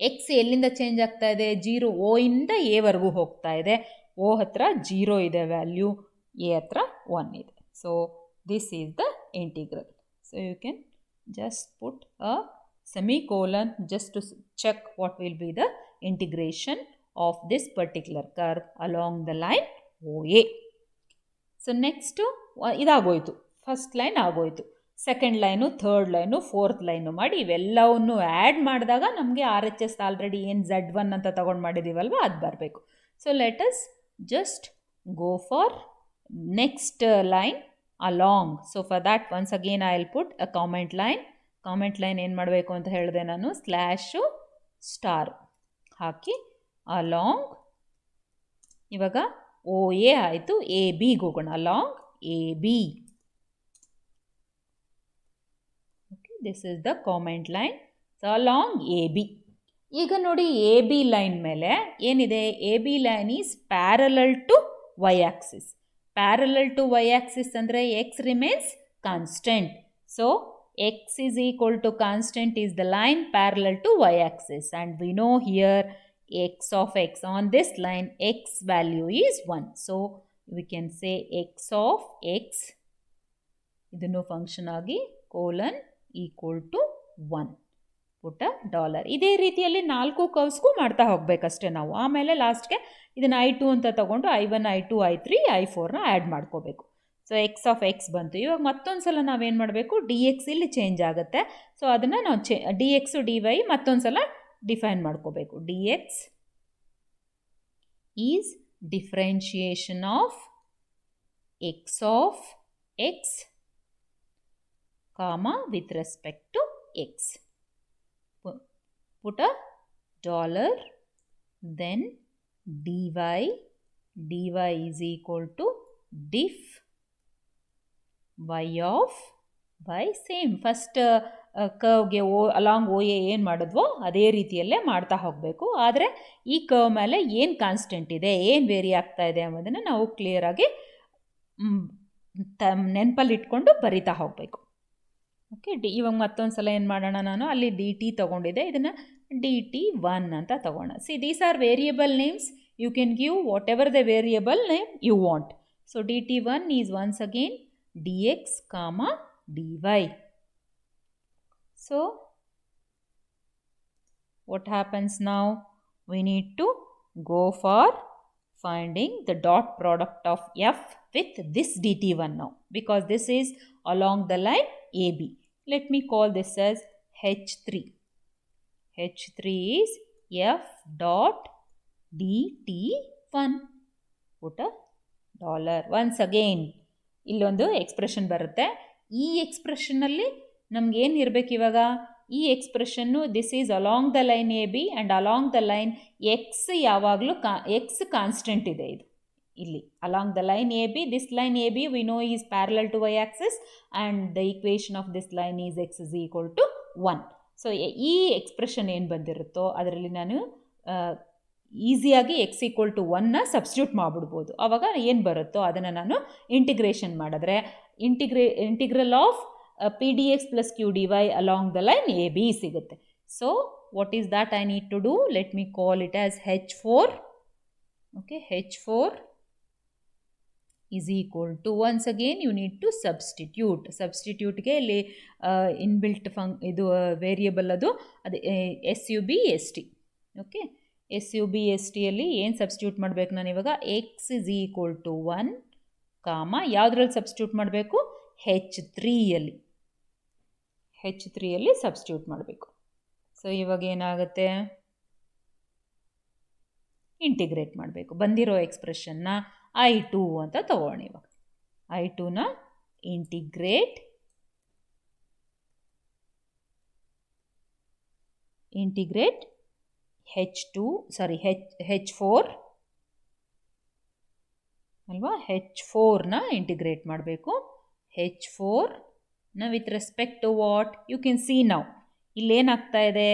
X ಎಲ್ಲಿಂದ change ಆಗ್ತಾ ಇದೆ? 0 O ಇಂದ ಎವರೆಗೂ ಹೋಗ್ತಾ ಇದೆ. O ಹತ್ರ 0 ಇದೆ ವ್ಯಾಲ್ಯೂ, ಎ ಹತ್ರ 1 ಇದೆ. So this is the integral. So you can just put a semicolon just to check what will be the integration of this particular curve along the line OA. So next ಇದಾಗೋಯ್ತು, first line ಆಗೋಯ್ತು. Second line, third line, fourth line ಮಾಡಿ ಇವೆಲ್ಲವನ್ನು add ಮಾಡಿದಾಗ ನಮಗೆ RHS already ಏನು Z1 ಅಂತ ತಗೊಂಡು ಮಾಡಿದ್ದೀವಲ್ವ ಅದು ಬರಬೇಕು. So let us just go for next line along. So for that once again I will put a comment line. Comment line ಏನು ಮಾಡಬೇಕು ಅಂತ ಹೇಳಿದೆ ನಾನು? ಸ್ಲ್ಯಾಶು ಸ್ಟಾರ್ ಹಾಕಿ ಅಲಾಂಗ್. ಇವಾಗ OA ಆಯಿತು, ABಗೆ ಹೋಗೋಣ. Along AB. Okay, this is the comment line. So along AB. ಈಗ ನೋಡಿ AB ಲೈನ್ ಮೇಲೆ ಏನಿದೆ? AB line is parallel to y axis. Parallel to y axis ಅಂದರೆ x remains constant. So x is equal to constant is the line parallel to y axis, and we know here x of x on this line x value is 1. So we can say x of x ಇದನ್ನು function ಆಗಿ colon equal to 1. ಪುಟ dollar. ಇದೇ ರೀತಿಯಲ್ಲಿ 4 ಕರ್ವ್ಸ್ಗೂ ಮಾಡ್ತಾ ಹೋಗ್ಬೇಕಷ್ಟೇ ನಾವು. ಆಮೇಲೆ ಲಾಸ್ಟ್ಗೆ ಇದನ್ನು I2 ಅಂತ ತಗೊಂಡು I1, I2, I3, I4ನ ಆ್ಯಡ್ ಮಾಡ್ಕೋಬೇಕು. ಸೊ ಎಕ್ಸ್ ಆಫ್ ಎಕ್ಸ್ ಬಂತು. ಇವಾಗ ಮತ್ತೊಂದು ಸಲ ನಾವೇನು ಮಾಡಬೇಕು? DX ಇಲ್ಲಿ ಚೇಂಜ್ ಆಗುತ್ತೆ. ಸೊ ಅದನ್ನು ನಾವು DX DY ಮತ್ತೊಂದು ಸಲ ಡಿಫೈನ್ ಮಾಡ್ಕೋಬೇಕು. DX is differentiation of X of X comma with respect to X. Put a dollar then DY is equal to diff y of y. Same first ಕರ್ವ್ಗೆ along OA ಏನು ಮಾಡಿದ್ವೋ ಅದೇ ರೀತಿಯಲ್ಲೇ ಮಾಡ್ತಾ ಹೋಗಬೇಕು. ಆದರೆ ಈ ಕರ್ವ್ ಮೇಲೆ ಏನು ಕಾನ್ಸ್ಟೆಂಟ್ ಇದೆ, ಏನು ವೇರಿ ಆಗ್ತಾ ಇದೆ ಅನ್ನೋದನ್ನು ನಾವು ಕ್ಲಿಯರಾಗಿ ನೆನಪಲ್ಲಿ ಇಟ್ಕೊಂಡು ಬರಿತಾ ಹೋಗಬೇಕು. ಓಕೆ, ಇವಾಗ ಮತ್ತೊಂದು ಸಲ ಏನು ಮಾಡೋಣ? ನಾನು ಅಲ್ಲಿ DT ತೊಗೊಂಡಿದ್ದೆ, ಇದನ್ನು DT1 ಅಂತ ತಗೋಣ. See these are variable names. You can give whatever the variable name you want. So DT1 is once again dx comma dy. So what happens now? We need to go for finding the dot product of f with this dt1 now, because this is along the line AB. Let me call this as H3. H3 is f dot dt1. Put a dollar. Once again ಇಲ್ಲೊಂದು expression ಬರುತ್ತೆ. ಈ ಎಕ್ಸ್ಪ್ರೆಷನ್ನಲ್ಲಿ ನಮಗೇನು ಇರಬೇಕು ಇವಾಗ? ಈ expression this is along the line AB and along the line X ಯಾವಾಗಲೂ X constant ಇದೆ. ಇದು ಇಲ್ಲಿ along the line AB, this line AB we know is parallel to y axis and the equation of this line is x is equal to 1. ಸೊ ಈ expression ಏನು ಬಂದಿರುತ್ತೋ ಅದರಲ್ಲಿ ನಾನು ಈಸಿಯಾಗಿ x ಈಕ್ವಲ್ ಟು 1ನ ಸಬ್ಸ್ಟಿಟ್ಯೂಟ್ ಮಾಡಿಬಿಡ್ಬೋದು. ಆವಾಗ ಏನು ಬರುತ್ತೋ ಅದನ್ನು ನಾನು ಇಂಟಿಗ್ರೇಷನ್ ಮಾಡಿದ್ರೆ integral of PDX plus QDY along the line AB ಸಿಗುತ್ತೆ. So what is that I need to do? Let me call it as H4. Okay, H4 is equal to, once again you need to ಸಬ್ಸ್ಟಿಟ್ಯೂಟ್ಗೆ ಇಲ್ಲಿ inbuilt ಇದು variable ಅದು SUBST. Okay, SUBSTಯಲ್ಲಿ ಏನು substitute ಮಾಡಬೇಕು ನಾನು ಇವಾಗ? x is equal to 1 ಕಾಮ ಯಾವುದ್ರಲ್ಲಿ ಸಬ್ಸ್ಟಿಟ್ಯೂಟ್ ಮಾಡಬೇಕು? H3ಯಲ್ಲಿ ಸಬ್ಸ್ಟಿಟ್ಯೂಟ್ ಮಾಡಬೇಕು. ಸೊ ಇವಾಗ ಏನಾಗುತ್ತೆ? ಇಂಟಿಗ್ರೇಟ್ ಮಾಡಬೇಕು. ಬಂದಿರೋ ಎಕ್ಸ್ಪ್ರೆಷನ್ನ I2 ಅಂತ ತಗೋಣ. ಇವಾಗ I2ನ ಇಂಟಿಗ್ರೇಟ್ H4 ಅಲ್ವಾ, H4ನ ಇಂಟಿಗ್ರೇಟ್ ಮಾಡಬೇಕು. H4ನ with respect to what, you can see now ಇಲ್ಲೇನಾಗ್ತಾ ಇದೆ,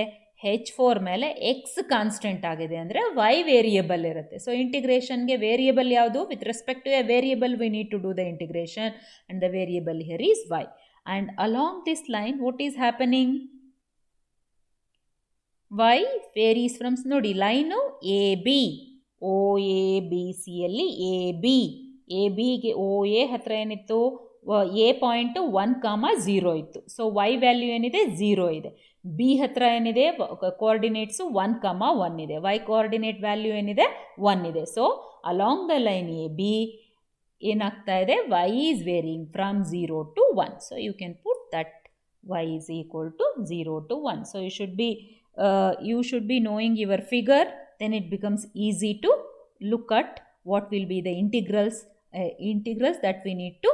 H4 ಮೇಲೆ ಎಕ್ಸ್ ಕಾನ್ಸ್ಟೆಂಟ್ ಆಗಿದೆ ಅಂದರೆ y ವೇರಿಯಬಲ್ ಇರುತ್ತೆ. ಸೊ ಇಂಟಿಗ್ರೇಷನ್ಗೆ ವೇರಿಯಬಲ್ ಯಾವುದು, with respect to a variable we need to do the integration and the variable here is y. And along this line what is happening, y varies ಫ್ರಮ್ಸ್, ನೋಡಿ line A B, O A B ಸಿಯಲ್ಲಿ A ಬಿಗೆ O A ಹತ್ರ ಏನಿತ್ತು, A point 1,0 ಇತ್ತು. So y value ಏನಿದೆ 0 ಇದೆ. B ಹತ್ರ ಏನಿದೆ ಕೋಆರ್ಡಿನೇಟ್ಸು 1,1 ಇದೆ. y ಕೋಆರ್ಡಿನೇಟ್ ವ್ಯಾಲ್ಯೂ ಏನಿದೆ 1 ಇದೆ. So along the line A B ಏನಾಗ್ತಾ ಇದೆ, y is varying from 0 to 1. So you can put that y is equal to 0 to 1. So you should be knowing your figure, then it becomes easy to look at what will be the integrals that we need to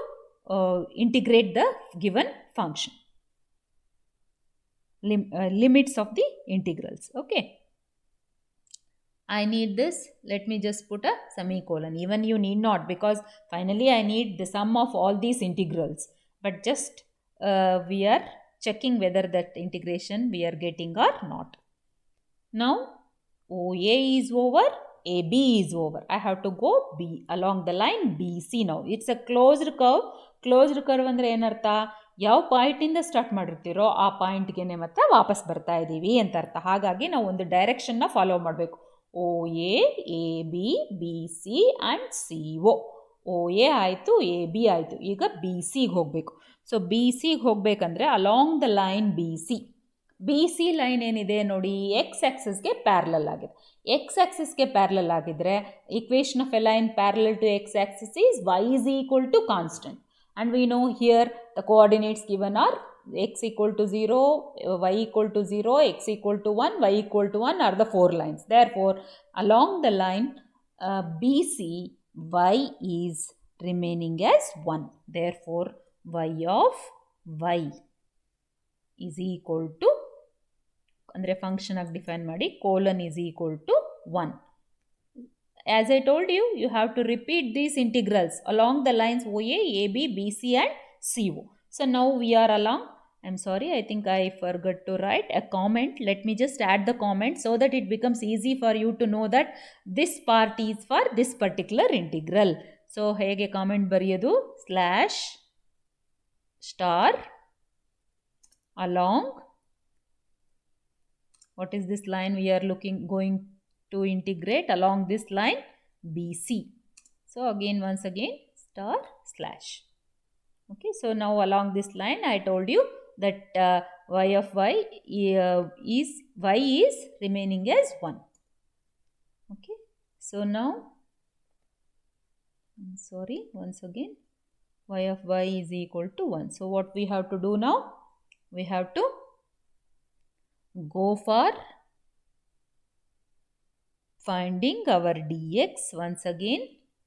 integrate the given function. Limits of the integrals. Okay, I need this, let me just put a semicolon. Even you need not, because finally I need the sum of all these integrals, but just we are checking whether that integration we are getting or not. Now OA is over, AB is over. I have to go B along the line BC now. It's a closed curve. Closed curve ಅಂದರೆ ಏನರ್ಥ, ಯಾವ ಪಾಯಿಂಟಿಂದ start ಮಾಡಿರ್ತೀರೋ ಆ ಪಾಯಿಂಟ್ಗೆ ಮತ್ತೆ ವಾಪಸ್ ಬರ್ತಾ ಇದ್ದೀವಿ ಅಂತ ಅರ್ಥ. ಹಾಗಾಗಿ ನಾವು ಒಂದು ಡೈರೆಕ್ಷನ್ನ ಫಾಲೋ ಮಾಡಬೇಕು. O A, A B, B C and C O. O A ಆಯಿತು, ಎ ಬಿ ಆಯಿತು, ಈಗ ಬಿ ಸಿಗೆ ಹೋಗಬೇಕು. ಸೊ ಬಿ ಸಿಗೆ ಹೋಗಬೇಕಂದ್ರೆ along the line B C line ಏನಿದೆ ನೋಡಿ, ಎಕ್ಸ್ ಆ್ಯಕ್ಸಿಸ್ಗೆ ಪ್ಯಾರಲಲ್ ಆಗಿದೆ. ಎಕ್ಸ್ ಆ್ಯಕ್ಸಿಸ್ಗೆ ಪ್ಯಾರಲಲ್ ಆಗಿದ್ದರೆ equation of a line parallel to X axis is y is equal to constant. And we know here the coordinates given are x equal to 0, y equal to 0, x equal to 1, y equal to 1 are the 4 lines. Therefore, along the line BC, y is remaining as 1. Therefore, y of y is equal to, ಅಂದರೆ function ಆಗಿ define ಮಾಡಿ, colon is equal to 1. As I told you, you have to repeat these integrals along the lines OA, AB, BC and CO. So now we are along, I'm sorry, I think I forgot to write a comment. Let me just add the comment so that it becomes easy for you to know that this part is for this particular integral. So ಹೇಗೆ comment ಬರೆಯೋದು, slash star along, what is this line we are going to integrate, along this line BC. So again, once again, star slash. Okay, so now along this line I told you that y of y is remaining as 1. Okay, so now, I'm sorry, once again, y of y is equal to 1. So what we have to do now, we have to go for finding our dx once again,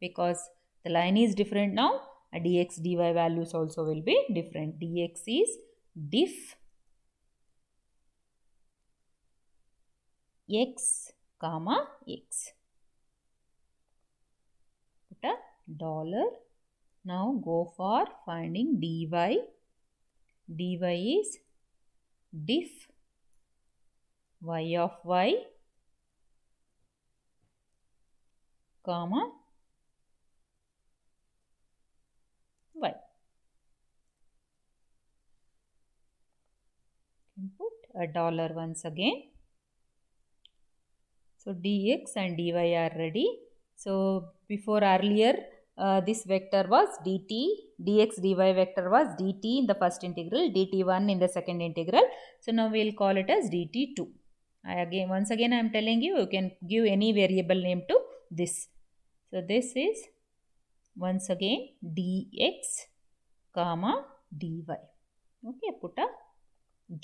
because the line is different now. Dx dy values also will be different. Dx is diff x comma x. Put a dollar. Now go for finding dy. Dy is diff y of y comma y. Put a dollar once again. So dx and dy are ready. So before earlier this vector was dt, dx dy vector was dt in the first integral, dt1 in the second integral. So now we will call it as dt2. Once again I am telling you, you can give any variable name to this. So this is once again dx comma dy. Okay, put a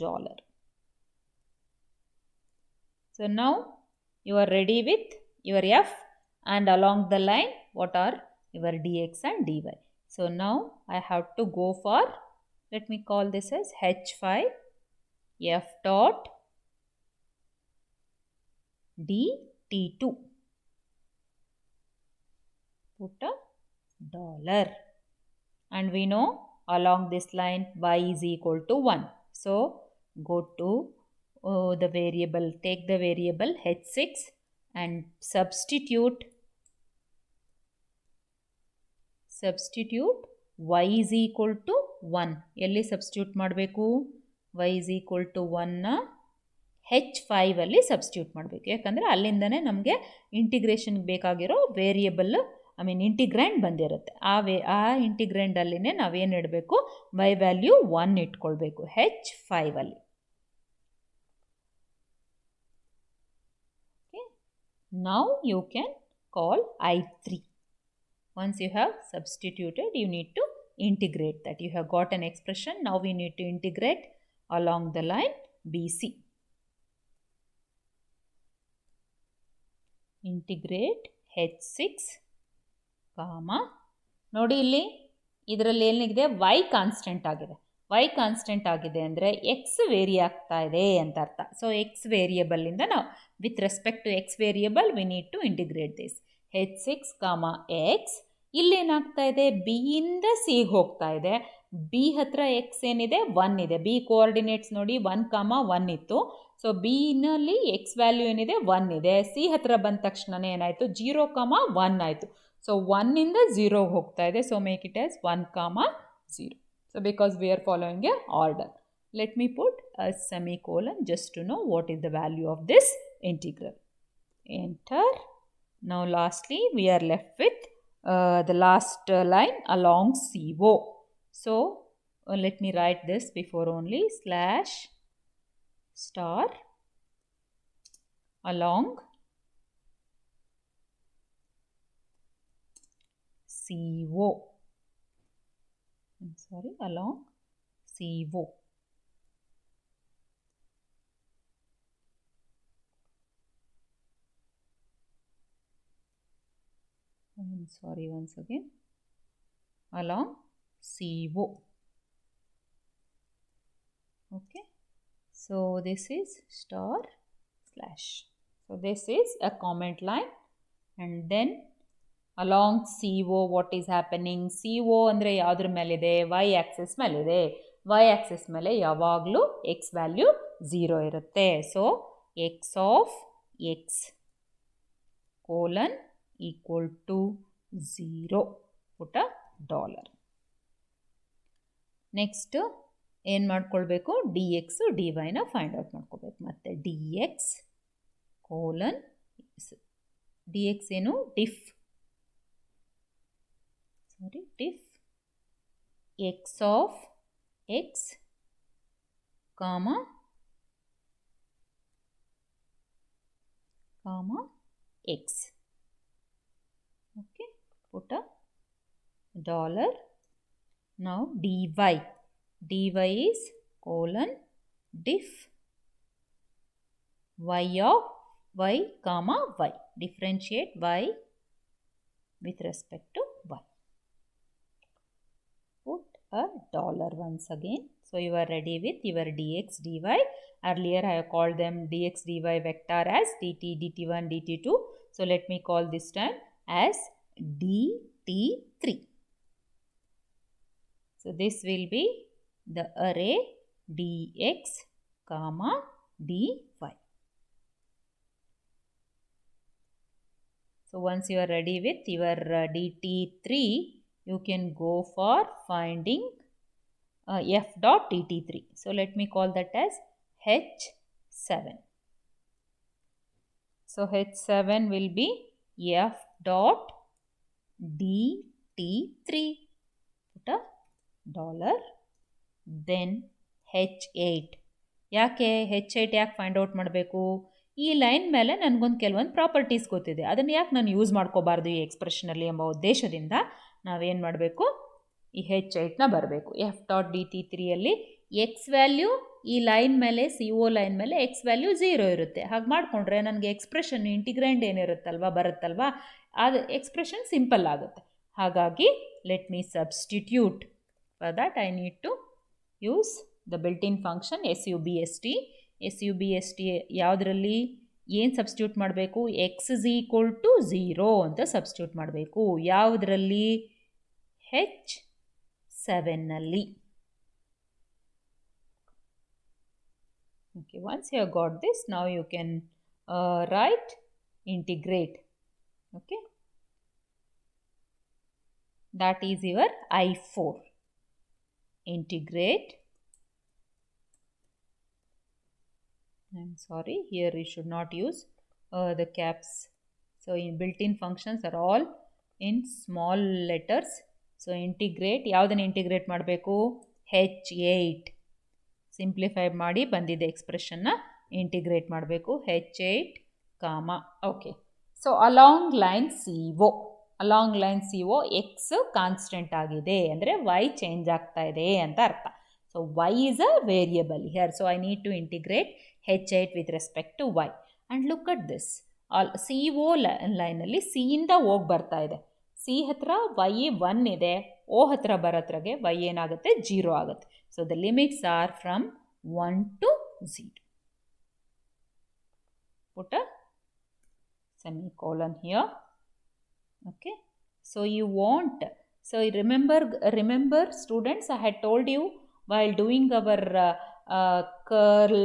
dollar. So now you are ready with your f, and along the line what are your dx and dy. So now I have to go for, let me call this as h5 f dot dt2. Put a dollar. And we know along this line y is equal to 1. So go to the variable, take the variable h6 and substitute y is equal to 1. ಎಲ್ಲಿ substitute ಮಾಡಬೇಕು? y is equal to 1 h5 ಅಲ್ಲಿ substitute ಮಾಡಬೇಕು. ಯಾಕಂದರೆ ಅಲ್ಲಿಂದನೇ ನಮಗೆ ಇಂಟಿಗ್ರೇಷನ್ಗೆ ಬೇಕಾಗಿರೋ variable integrand ಬಂದಿರುತ್ತೆ. ಆ ಇಂಟಿಗ್ರ್ಯಾಂಡಲ್ಲಿನೇ ನಾವೇನು ಇಡಬೇಕು? y ವ್ಯಾಲ್ಯೂ 1 ಇಟ್ಕೊಳ್ಬೇಕು h5 ಅಲ್ಲಿ. Now you can call I3. Once you have substituted, you need to integrate that. You have got an expression. Now we need to integrate along the line BC. Integrate h6, ನೋಡಿ ಇಲ್ಲಿ ಇದರಲ್ಲಿ ಏನಿದೆ, y constant ಆಗಿದೆ. y constant ಆಗಿದೆ ಅಂದರೆ x very ಆಗ್ತಾ ಇದೆ ಅಂತ ಅರ್ಥ. ಸೊ x ವೇರಿಯಬಲಿಂದ ನಾವು with respect to x variable we need to integrate this. h6, x ಇಲ್ಲೇನಾಗ್ತಾ ಇದೆ, ಬಿ ಇಂದ ಸಿಗೆ ಹೋಗ್ತಾ ಇದೆ. ಬಿ ಹತ್ರ ಎಕ್ಸ್ ಏನಿದೆ, 1 ಇದೆ. ಬಿ ಕೋಆರ್ಡಿನೇಟ್ಸ್ ನೋಡಿ 1, 1 ಇತ್ತು. ಸೊ ಬಿನಲ್ಲಿ ಎಕ್ಸ್ ವ್ಯಾಲ್ಯೂ ಏನಿದೆ, 1 ಇದೆ. ಸಿ ಹತ್ರ ಬಂದ ತಕ್ಷಣ ಏನಾಯಿತು, 0, 1 ಆಯಿತು. ಸೊ 1 ಇಂದ 0 ಹೋಗ್ತಾ ಇದೆ. So make it as 1, 0. So because we are following a order. Let me put a semicolon just to know what is the value of this integral. Enter. Now lastly we are left with the last line along CO. So let me write this before only, slash star along CO. I'm sorry, along CO. I'm sorry, once again, along CO. Okay, so this is star slash. So this is a comment line, and then along CO what is happening? CO ಅಂದರೆ ಯಾವುದ್ರ ಮೇಲಿದೆ? y axis ಮೇಲಿದೆ. y axis ಮೇಲೆ ಯಾವಾಗಲೂ x value 0 ಇರುತ್ತೆ. So x of x colon equal to 0. Put a dollar. Next ಏನು ಮಾಡ್ಕೊಳ್ಬೇಕು? D X D ವೈನ ಫೈಂಡ್ ಔಟ್ ಮಾಡ್ಕೋಬೇಕು. ಮತ್ತು D X colon, D X ಏನು, diff X of X comma X. Okay, put a dollar. Now dy is colon diff y of y comma y. Differentiate y with respect to y. Put a dollar once again. So you are ready with your dx dy. Earlier I have called them dx dy vector as dt, dt1, dt2. So let me call this time as dt3. So this will be the array dx comma dy. So once you are ready with your dt3, you can go for finding f dot dt3. So let me call that as h7. So h7 will be f dot dt3. Put a dollar. Then h8. ಯಾಕೆ h8 ಯಾಕೆ find out ಮಾಡಬೇಕು? ಈ line ಮೇಲೆ ನನಗೊಂದು ಕೆಲವೊಂದು properties ಗೊತ್ತಿದೆ, ಅದನ್ನು ಯಾಕೆ ನಾನು ಯೂಸ್ ಮಾಡ್ಕೋಬಾರ್ದು ಈ ಎಕ್ಸ್ಪ್ರೆಷನಲ್ಲಿ ಎಂಬ ಉದ್ದೇಶದಿಂದ ನಾವೇನು ಮಾಡಬೇಕು, ಈ h8ನ ಬರಬೇಕು. ಎಫ್ ಡಾಟ್ dt3ಯಲ್ಲಿ ಎಕ್ಸ್ ವ್ಯಾಲ್ಯೂ ಈ ಲೈನ್ ಮೇಲೆ, ಸಿ ಒ ಲೈನ್ ಮೇಲೆ ಎಕ್ಸ್ ವ್ಯಾಲ್ಯೂ 0 ಇರುತ್ತೆ. ಹಾಗೆ ಮಾಡಿಕೊಂಡ್ರೆ ನನಗೆ ಎಕ್ಸ್ಪ್ರೆಷನ್ ಇಂಟಿಗ್ರ್ಯಾಂಡ್ ಏನಿರುತ್ತಲ್ವ ಬರುತ್ತಲ್ವ, ಅದು ಎಕ್ಸ್ಪ್ರೆಷನ್ ಸಿಂಪಲ್ ಆಗುತ್ತೆ. ಹಾಗಾಗಿ let me substitute. For that I need to use the built-in function SUBST. SUBST ಯಾವುದರಲ್ಲಿ ಏನು ಸಬ್ಸ್ಟಿಟ್ಯೂಟ್ ಮಾಡಬೇಕು? x is equal to 0 ಅಂತ ಸಬ್ಸ್ಟಿಟ್ಯೂಟ್ ಮಾಡಬೇಕು. ಯಾವುದರಲ್ಲಿ? H7ನಲ್ಲಿ. Okay, once you have got this, now you can write integrate. Okay, that is your I4. Integrate. I'm sorry, here you should not use the caps. So in built-in functions are all in small letters. So integrate, ಯಾವುದನ್ನು integrate ಮಾಡಬೇಕು? H8. Simplify ಮಾಡಿ ಬಂದಿದ್ದ ಎಕ್ಸ್ಪ್ರೆಷನ್ನ integrate ಮಾಡಬೇಕು. H8, okay. So along line CO X constant ಆಗಿದೆ ಅಂದರೆ y change ಆಗ್ತಾ ಇದೆ ಅಂತ ಅರ್ಥ. So y is a variable here. So I need to integrate H8 with respect to y. And look at this. CO ಲೈನಲ್ಲಿ C ಇಂದ ಹೋಗಿ ಬರ್ತಾ ಇದೆ. C ಹತ್ರ y 1 ಇದೆ, O ಹತ್ರ ಬರೋದ್ರಾಗೆ y ಏನಾಗುತ್ತೆ? 0 ಆಗುತ್ತೆ. So the limits are from 1 to 0. Put a semicolon here. Okay. So you want, so remember students, I had told you while doing our curl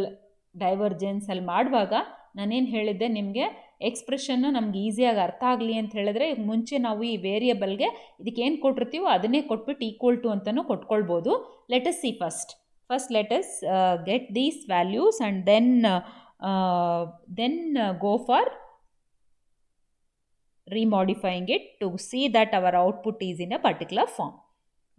divergence ಅಲ್ಲಿ ಮಾಡುವಾಗ ನಾನೇನು ಹೇಳಿದ್ದೆ ನಿಮಗೆ, ಎಕ್ಸ್ಪ್ರೆಷನ್ನು ನಮ್ಗೆ ಈಸಿಯಾಗಿ ಅರ್ಥ ಆಗಲಿ ಅಂತ ಹೇಳಿದ್ರೆ ಮುಂಚೆ ನಾವು ಈ ವೇರಿಯಬಲ್ಗೆ ಇದಕ್ಕೆ ಏನು ಕೊಟ್ಟಿರ್ತೀವೋ ಅದನ್ನೇ ಕೊಟ್ಬಿಟ್ಟು ಈಕ್ವಲ್ ಟು ಅಂತಲೂ ಕೊಟ್ಕೊಳ್ಬೋದು. Let us see first let us get these values and then go for remodifying it to see that our output is in a particular form.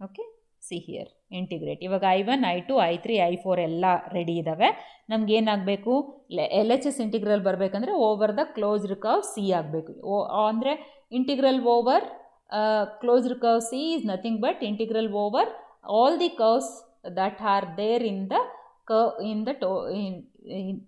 Okay, see here, integrate. ಇವಾಗ I1, I2, I3, I4 ಎಲ್ಲ ready ಇದ್ದಾವೆ. ನಮ್ಗೆ ಏನಾಗಬೇಕು? LHS integral ಬರಬೇಕಂದ್ರೆ over the closed curve C ಆಗಬೇಕು. ಅಂದರೆ integral over closed curve C is nothing but integral over all the curves that are there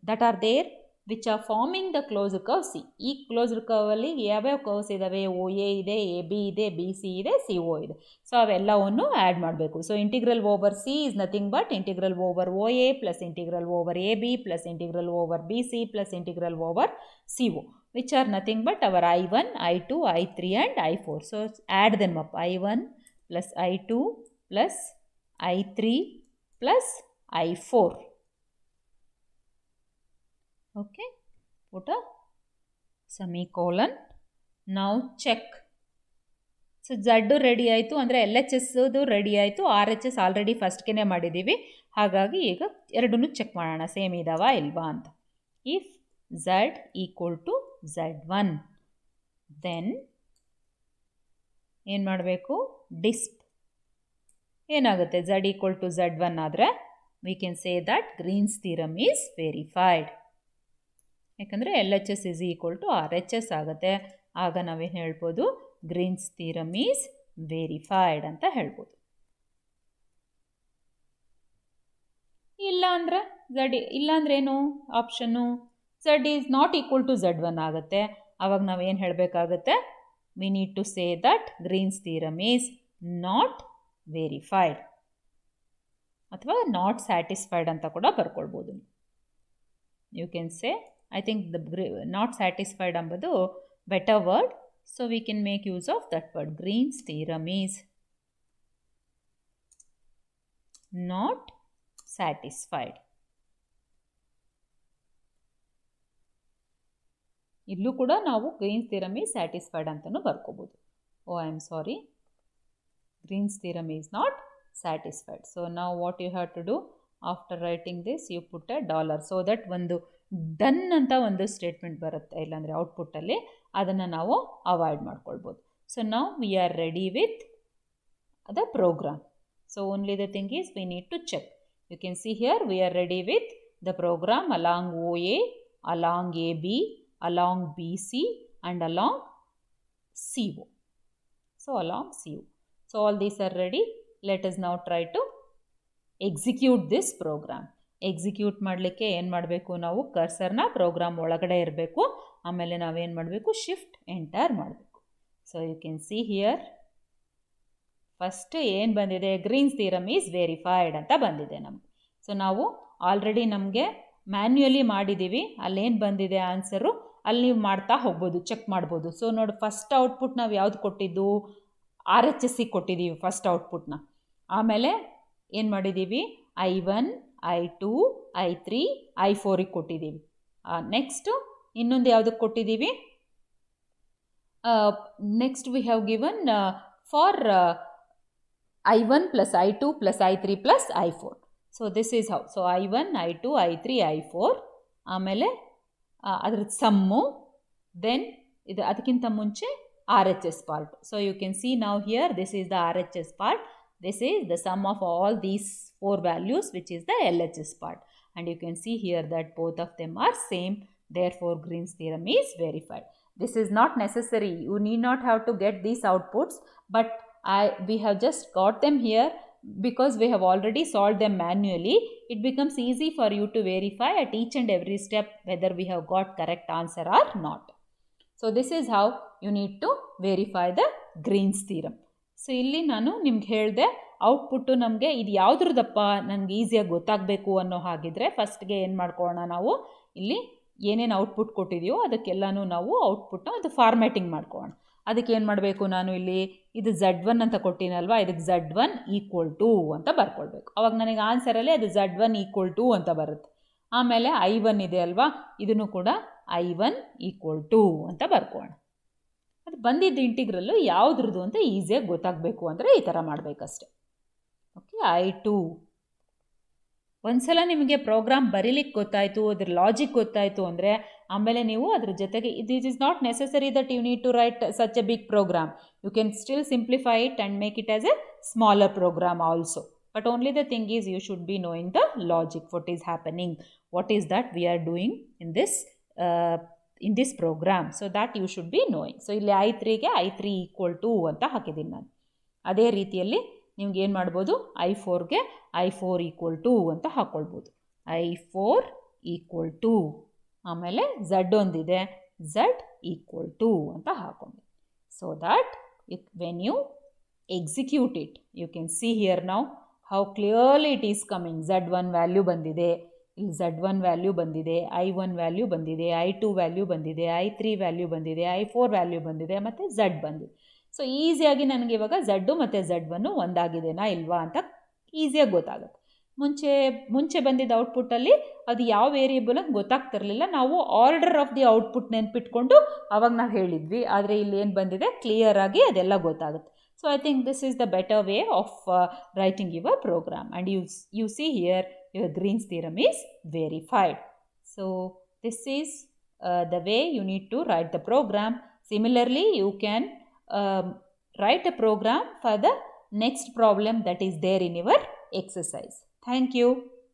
that are there which are forming the closed curve C. ಈ closed ಕರ್ವಲ್ಲಿ ಯಾವ್ಯಾವ curves ಇದ್ದಾವೆ? OA ಇದೆ, AB ಇದೆ, BC ಇದೆ, CO ಇದೆ. So ಅವೆಲ್ಲವನ್ನು add ಮಾಡಬೇಕು. So integral over C is nothing but integral over OA plus integral over AB plus integral over BC plus integral over CO, which are nothing but our I1, I2, I3 and I4. So add them up. I1 plus I2 plus I3 plus I4. Okay, put a semicolon. Now check. So Z ready ಆಯಿತು, ಅಂದರೆ LHSದು ready ಆಯಿತು, RHS already ಫಸ್ಟ್ಗೆ ಮಾಡಿದ್ದೀವಿ. ಹಾಗಾಗಿ ಈಗ ಎರಡನ್ನೂ check ಮಾಡೋಣ same ಇದಾವ ಇಲ್ವಾ ಅಂತ. If Z equal to Z1 then ಏನು ಮಾಡಬೇಕು? ಡಿಸ್ಪ್ ಏನಾಗುತ್ತೆ? Z ಈಕ್ವಲ್ ಟು Z1 ಆದರೆ we can say that Green's theorem is verified. ಯಾಕಂದರೆ LHS is equal to RHS ಆಗುತ್ತೆ. ಆಗ ನಾವೇನು ಹೇಳ್ಬೋದು? ಗ್ರೀನ್ಸ್ ಥಿಯರಮ್ ಈಸ್ ವೆರಿಫೈಡ್ ಅಂತ ಹೇಳ್ಬೋದು. ಇಲ್ಲಾಂದ್ರೆ ಏನು ಆಪ್ಷನ್ನು? Z is not equal to Z1 ಆಗುತ್ತೆ. ಆವಾಗ ನಾವೇನು ಹೇಳಬೇಕಾಗತ್ತೆ? We need to say that Green's theorem is not verified ಅಥವಾ ನಾಟ್ ಸ್ಯಾಟಿಸ್ಫೈಡ್ ಅಂತ ಕೂಡ ಬರ್ಕೊಳ್ಬೋದು. You can say, I think the not satisfied ambadu better word, so we can make use of that word. Green's theorem is not satisfied. ಇಲ್ಲೂ ಕೂಡ ನಾವು Green's theorem is satisfied ಅಂತಲೂ ಬರ್ಕೋಬೋದು. I am sorry, Green's theorem is not satisfied. So ನಾವು what you have to do after writing this, you put a $, so that ಒಂದು done ಅಂತ ಒಂದು statement ಬರುತ್ತೆ, ಇಲ್ಲಾಂದರೆ ಔಟ್ಪುಟ್ಟಲ್ಲಿ ಅದನ್ನು ನಾವು ಅವಾಯ್ಡ್ ಮಾಡ್ಕೊಳ್ಬೋದು. ಸೊ ನಾವು we are ready with the program. So only the thing is we need to check. You can see here we are ready with the program along OA, along AB, along BC and along CO. So along CO. So all these are ready. Let us now try to execute this program. Execute ಮಾಡಲಿಕ್ಕೆ ಏನು ಮಾಡಬೇಕು? ನಾವು ಕರ್ಸರ್ನ program ಒಳಗಡೆ ಇರಬೇಕು. ಆಮೇಲೆ ನಾವೇನು ಮಾಡಬೇಕು? Shift enter ಮಾಡಬೇಕು. So you can see here first ಏನು ಬಂದಿದೆ, ಗ್ರೀನ್ಸ್ ಥಿಯರಮ್ ಈಸ್ ವೆರಿಫೈಡ್ ಅಂತ ಬಂದಿದೆ ನಮಗೆ. ಸೊ ನಾವು ಆಲ್ರೆಡಿ ನಮಗೆ ಮ್ಯಾನ್ಯುಯಲಿ ಮಾಡಿದ್ದೀವಿ, ಅಲ್ಲೇನು ಬಂದಿದೆ ಆನ್ಸರು ಅಲ್ಲಿ ನೀವು ಮಾಡ್ತಾ ಹೋಗ್ಬೋದು, ಚೆಕ್ ಮಾಡ್ಬೋದು. ಸೊ ನೋಡಿ, ಫಸ್ಟ್ ಔಟ್ಪುಟ್ ನಾವು ಯಾವ್ದು ಕೊಟ್ಟಿದ್ದು, RHS ಕೊಟ್ಟಿದ್ದೀವಿ ಫಸ್ಟ್ ಔಟ್ಪುಟ್ನ. ಆಮೇಲೆ ಏನು ಮಾಡಿದ್ದೀವಿ, I1, I2, I3, I4 ಕೊಟ್ಟಿದ್ದೀವಿ. ನೆಕ್ಸ್ಟು ಇನ್ನೊಂದು ಯಾವುದಕ್ಕೆ ಕೊಟ್ಟಿದ್ದೀವಿ, next we have given for I1 plus I2 plus I3 plus I4. So this is how. So I1, I2, I3, I4, ಆಮೇಲೆ ಅದ್ರದ್ದು ಸಮ್ಮು, ದೆನ್ ಇದು ಅದಕ್ಕಿಂತ ಮುಂಚೆ RHS part. So you can see now here, this is the RHS part, this is the sum of all these 4 values, which is the LHS part, and you can see here that both of them are same, therefore Green's theorem is verified. This is not necessary, you need not have to get these outputs, but we have just got them here because we have already solved them manually. It becomes easy for you to verify at each and every step whether we have got correct answer or not. So this is how you need to verify the Green's theorem. So ಇಲ್ಲಿ ನಾನು ನಿಮ್ಗೆ ಹೇಳಿದೆ, output ನಮಗೆ ಇದು ಯಾವುದ್ರದಪ್ಪ ನನಗೆ ಈಸಿಯಾಗಿ ಗೊತ್ತಾಗಬೇಕು ಅನ್ನೋ ಹಾಗಿದ್ರೆ ಫಸ್ಟ್ಗೆ ಏನು ಮಾಡ್ಕೊಳ್ಳೋಣ, ನಾವು ಇಲ್ಲಿ ಏನೇನು ಔಟ್ಪುಟ್ ಕೊಟ್ಟಿದೆಯೋ ಅದಕ್ಕೆಲ್ಲನೂ ನಾವು ಔಟ್ಪುಟ್ನ ಒಂದು ಫಾರ್ಮ್ಯಾಟಿಂಗ್ ಮಾಡ್ಕೊಳ್ಳೋಣ. ಅದಕ್ಕೆ ಏನು ಮಾಡಬೇಕು, ನಾನು ಇಲ್ಲಿ ಇದು Z1 ಅಂತ ಕೊಟ್ಟಿನಲ್ವಾ, ಇದಕ್ಕೆ Z1 = ಅಂತ ಬರ್ಕೊಳ್ಬೇಕು. ಅವಾಗ ನನಗೆ ಆನ್ಸರಲ್ಲಿ ಅದು Z1 = ಅಂತ ಬರುತ್ತೆ. ಆಮೇಲೆ I1 ಇದೆ ಅಲ್ವಾ, ಇದನ್ನು ಕೂಡ I1 = ಅಂತ ಬರ್ಕೊಳ್ಳೋಣ. ಅದು ಬಂದಿದ್ದು ಇಂಟಿಗ್ರಲ್ಲು ಯಾವುದ್ರದ್ದು ಅಂತ ಈಸಿಯಾಗಿ ಗೊತ್ತಾಗಬೇಕು ಅಂದರೆ ಈ ಥರ ಮಾಡಬೇಕಷ್ಟೆ. ಓಕೆ, I2 ಒಂದ್ಸಲ ನಿಮಗೆ ಪ್ರೋಗ್ರಾಮ್ ಬರೀಲಿಕ್ಕೆ ಗೊತ್ತಾಯಿತು, ಅದ್ರ ಲಾಜಿಕ್ ಗೊತ್ತಾಯಿತು ಅಂದರೆ ಆಮೇಲೆ ನೀವು ಅದ್ರ ಜೊತೆಗೆ it is not necessary that you need to write such a big program. You can still simplify it and make it as a smaller program also. But only the thing is you should be knowing the logic, what is happening, what is that we are doing in this program. So that you should be knowing. So ಇಲ್ಲಿ I3ಗೆ I3 = ಅಂತ ಹಾಕಿದ್ದೀನಿ ನಾನು. ಅದೇ ರೀತಿಯಲ್ಲಿ ನಿಮ್ಗೆ ಏನು ಮಾಡ್ಬೋದು, I4ಗೆ I4 = ಅಂತ ಹಾಕ್ಕೊಳ್ಬೋದು. I4 = ಆಮೇಲೆ Z ಒಂದಿದೆ, Z = ಅಂತ ಹಾಕ್ಕೊಂಡು. So that when you execute it, you can see here now how clearly it is coming. Z1 value ಬಂದಿದೆ, ಇಲ್ಲಿ Z1 ವ್ಯಾಲ್ಯೂ ಬಂದಿದೆ, I1 ವ್ಯಾಲ್ಯೂ ಬಂದಿದೆ, I2 ವ್ಯಾಲ್ಯೂ ಬಂದಿದೆ, I3 ವ್ಯಾಲ್ಯೂ ಬಂದಿದೆ, I4 ವ್ಯಾಲ್ಯೂ ಬಂದಿದೆ, ಮತ್ತು Z ಬಂದಿದೆ. ಸೊ ಈಸಿಯಾಗಿ ನನಗೆ ಇವಾಗ Z ಮತ್ತು Z1 ಒಂದಾಗಿದೆನಾ ಇಲ್ವಾ ಅಂತ ಈಸಿಯಾಗಿ ಗೊತ್ತಾಗುತ್ತೆ. ಮುಂಚೆ ಬಂದಿದ್ದ ಔಟ್ಪುಟ್ಟಲ್ಲಿ ಅದು ಯಾವ ವೇರಿಯೇಬಲ್ ಅಂತ ಗೊತ್ತಾಗ್ತಿರಲಿಲ್ಲ, ನಾವು ಆರ್ಡರ್ ಆಫ್ ದಿ ಔಟ್ಪುಟ್ ನೆನ್ಪಿಟ್ಕೊಂಡು ಅವಾಗ ನಾವು ಹೇಳಿದ್ವಿ. ಆದರೆ ಇಲ್ಲಿ ಏನು ಬಂದಿದೆ ಕ್ಲಿಯರ್ ಆಗಿ ಅದೆಲ್ಲ ಗೊತ್ತಾಗುತ್ತೆ. So I think this is the better way of writing your program, and you see here your Green's theorem is verified. So this is the way you need to write the program. Similarly, you can write a program for the next problem that is there in your exercise. Thank you.